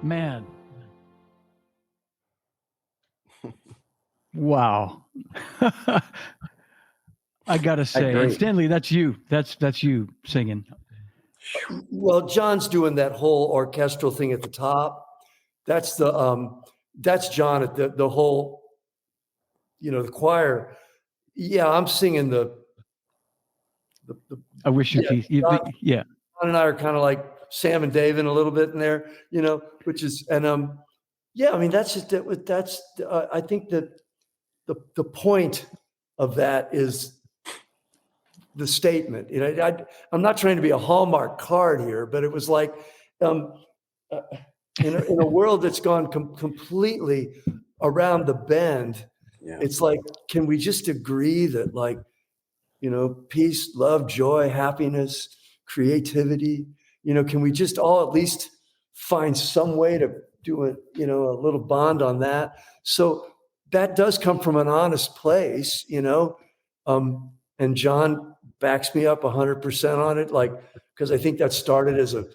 Man. Wow. I gotta say, and Stanley, that's you. That's you singing. well, John's doing that whole orchestral thing at the top. That's that's John at the whole, the choir. Yeah, I'm singing the I Wish You Peace. John Yeah. and I are kind of like Sam and Dave in a little bit in there, which is, and yeah, I mean, that's just, I think that the point of that is the statement. I'm not trying to be a Hallmark card here, but it was like, in a world that's gone completely around the bend, it's like, can we just agree that, like, peace, love, joy, happiness, creativity, can we just all at least find some way to do a little bond on that? So that does come from an honest place, and John backs me up 100% on it. Like, because I think that started as a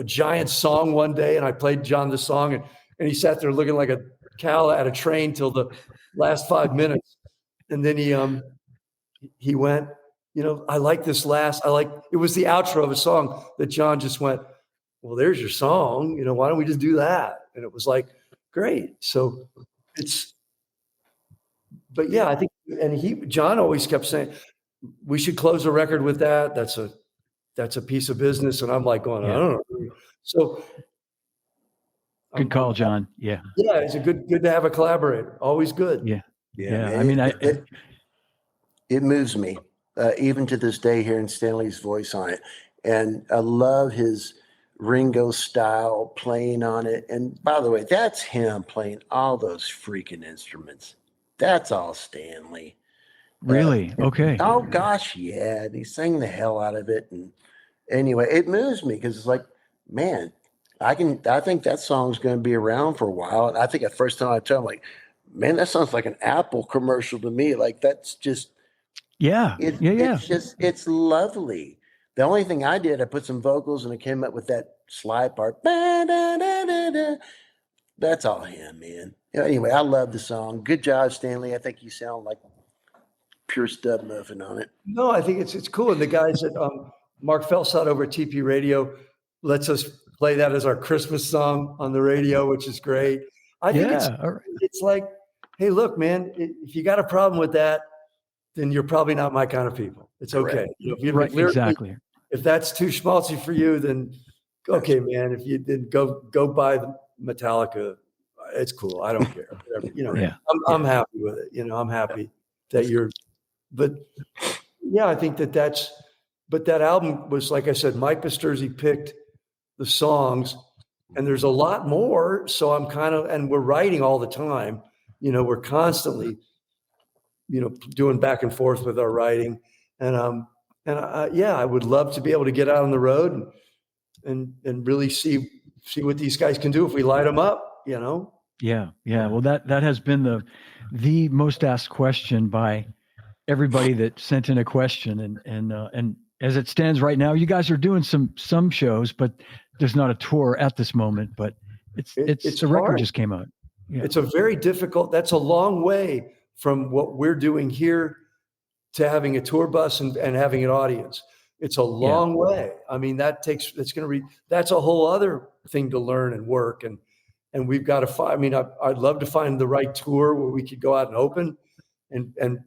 giant song one day, and I played John the song, and he sat there looking like a cow at a train till the last 5 minutes. And then he went, I like this it was the outro of a song that John just went, well, there's your song. Why don't we just do that? And it was like, great. So but yeah, I think, and John always kept saying, we should close a record with that. That's a piece of business. And I'm like going, I don't know. So Good call, John. Yeah. yeah, it's good to have a collaborator. Always good. Yeah. Yeah. man, I mean, it moves me, even to this day, hearing Stanley's voice on it. And I love his Ringo style playing on it. And by the way, that's him playing all those freaking instruments. That's all Stanley. really? Okay. Oh gosh, yeah. And he sang the hell out of it. And anyway, it moves me because it's like, man, I think that song's going to be around for a while. And I think the first time I told him, like, man, that sounds like an Apple commercial to me. Like, that's just, Yeah. Yeah. it's lovely. The only thing I did, I put some vocals and I came up with that slide part. Ba-da-da-da-da. That's all him, man. Anyway, I love the song. Good job, Stanley. I think you sound like pure stud muffin on it. No, I think it's cool. And the guys at Mark Felsot over at TP Radio lets us play that as our Christmas song on the radio, which is great. I think All right. it's like, hey, look, man, if you got a problem with that, then you're probably not my kind of people. It's okay. Correct. If you Right. Exactly. If that's too schmaltzy for you, then okay, man. If you didn't go buy the Metallica, it's cool. I don't care. Whatever, Yeah. I'm happy with it. I'm happy that you're. But yeah, I think that's. But that album was, like I said, Mike Pisterzi picked the songs, and there's a lot more. So I'm and we're writing all the time. We're constantly, doing back and forth with our writing, and I would love to be able to get out on the road and really see what these guys can do if we light them up. Yeah. Well, that has been the most asked question by everybody that sent in a question, and as it stands right now, you guys are doing some shows, but there's not a tour at this moment. But it's a record hard. just came out. Yeah. It's a very difficult. That's a long way from what we're doing here to having a tour bus and having an audience. It's a long way. I mean, that's a whole other thing to learn and work. And we've got to find, I mean, I'd love to find the right tour where we could go out and open and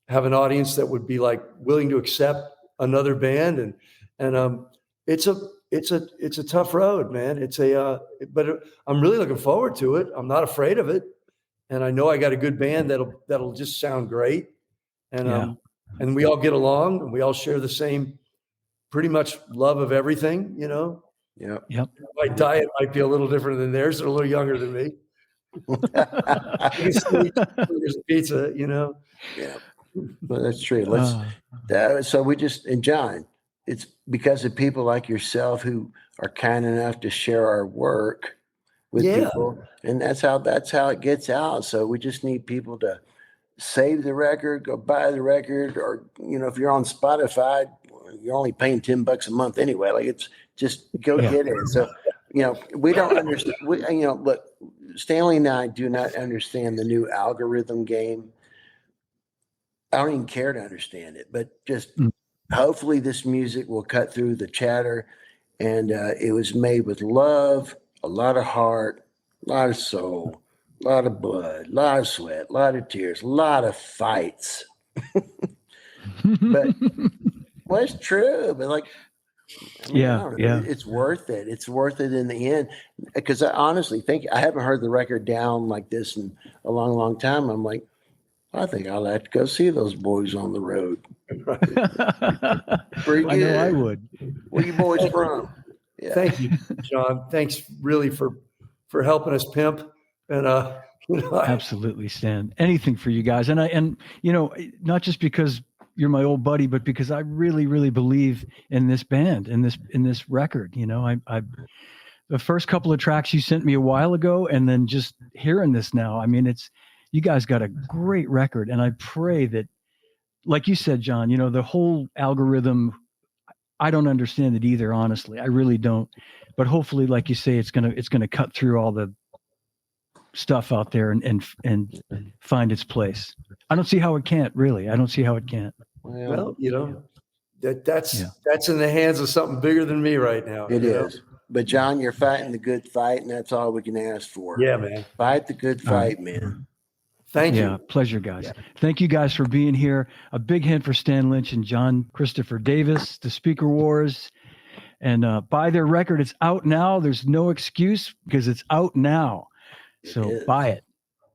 have an audience that would be like willing to accept another band. And it's a tough road, man. But I'm really looking forward to it. I'm not afraid of it. And I know I got a good band that'll just sound great. And we all get along and we all share the same pretty much love of everything, Yeah. Yep. My diet might be a little different than theirs. They're a little younger than me. Pizza, Yeah. Well, that's true. So we and John, it's because of people like yourself who are kind enough to share our work with people, and that's how it gets out. So we just need people to save the record, go buy the record, or if you're on Spotify, you're only paying $10 a month anyway. Like, it's just go get it. So we don't understand. Look, Stanley and I do not understand the new algorithm game. I don't even care to understand it, but just hopefully this music will cut through the chatter. And it was made with love, a lot of heart, a lot of soul, a lot of blood, a lot of sweat, a lot of tears, a lot of fights. But it's true. But like, it's worth it. It's worth it in the end. Because I honestly think I haven't heard the record down like this in a long, long time. I'm like, I think I'll have to go see those boys on the road. I know I would. Where you boys from? Yeah. Thank you, John. Thanks really for helping us pimp. And Absolutely, Stan. Anything for you guys. And not just because you're my old buddy, but because I really, really believe in this band, in this record. I the first couple of tracks you sent me a while ago, and then just hearing this now, I mean, you guys got a great record. And I pray that, like you said, John, the whole algorithm, I don't understand it either, honestly. I really don't. But hopefully, like you say, it's gonna cut through all the stuff out there and find its place. I don't see how it can't, really. I don't see how it can't. Well, that's in the hands of something bigger than me right now. It is. But John, you're fighting the good fight, and that's all we can ask for. Yeah, man. Fight the good fight, man. Thank you. Yeah, pleasure, guys. Yeah. Thank you guys for being here. A big hand for Stan Lynch and John Christopher Davis, the Speaker Wars. And buy their record. It's out now. There's no excuse because it's out now. So is. buy it.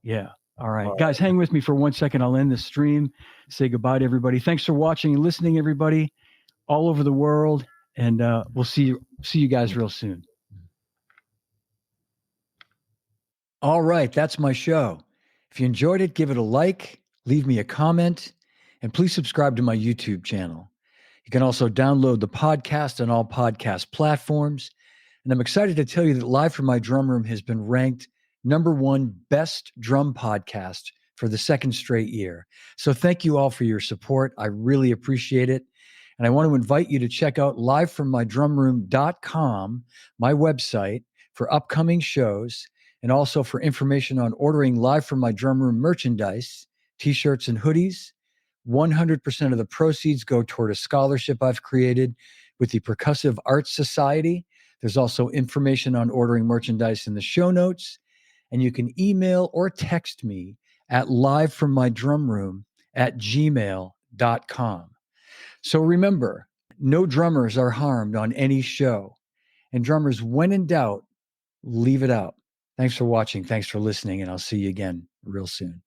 Yeah. All right. All Guys, hang with me for 1 second. I'll end the stream. Say goodbye to everybody. Thanks for watching and listening, everybody, all over the world. And we'll see you guys real soon. All right. That's my show. If you enjoyed it, give it a like, leave me a comment, and please subscribe to my YouTube channel. You can also download the podcast on all podcast platforms. And I'm excited to tell you that Live from My Drum Room has been ranked #1 best drum podcast for the second straight year. So thank you all for your support. I really appreciate it. And I want to invite you to check out livefrommydrumroom.com, my website, for upcoming shows and also for information on ordering Live from My Drum Room merchandise, t-shirts and hoodies. 100% of the proceeds go toward a scholarship I've created with the Percussive Arts Society. There's also information on ordering merchandise in the show notes. And you can email or text me at livefrommydrumroom@gmail.com. So remember, no drummers are harmed on any show. And drummers, when in doubt, leave it out. Thanks for watching. Thanks for listening. And I'll see you again real soon.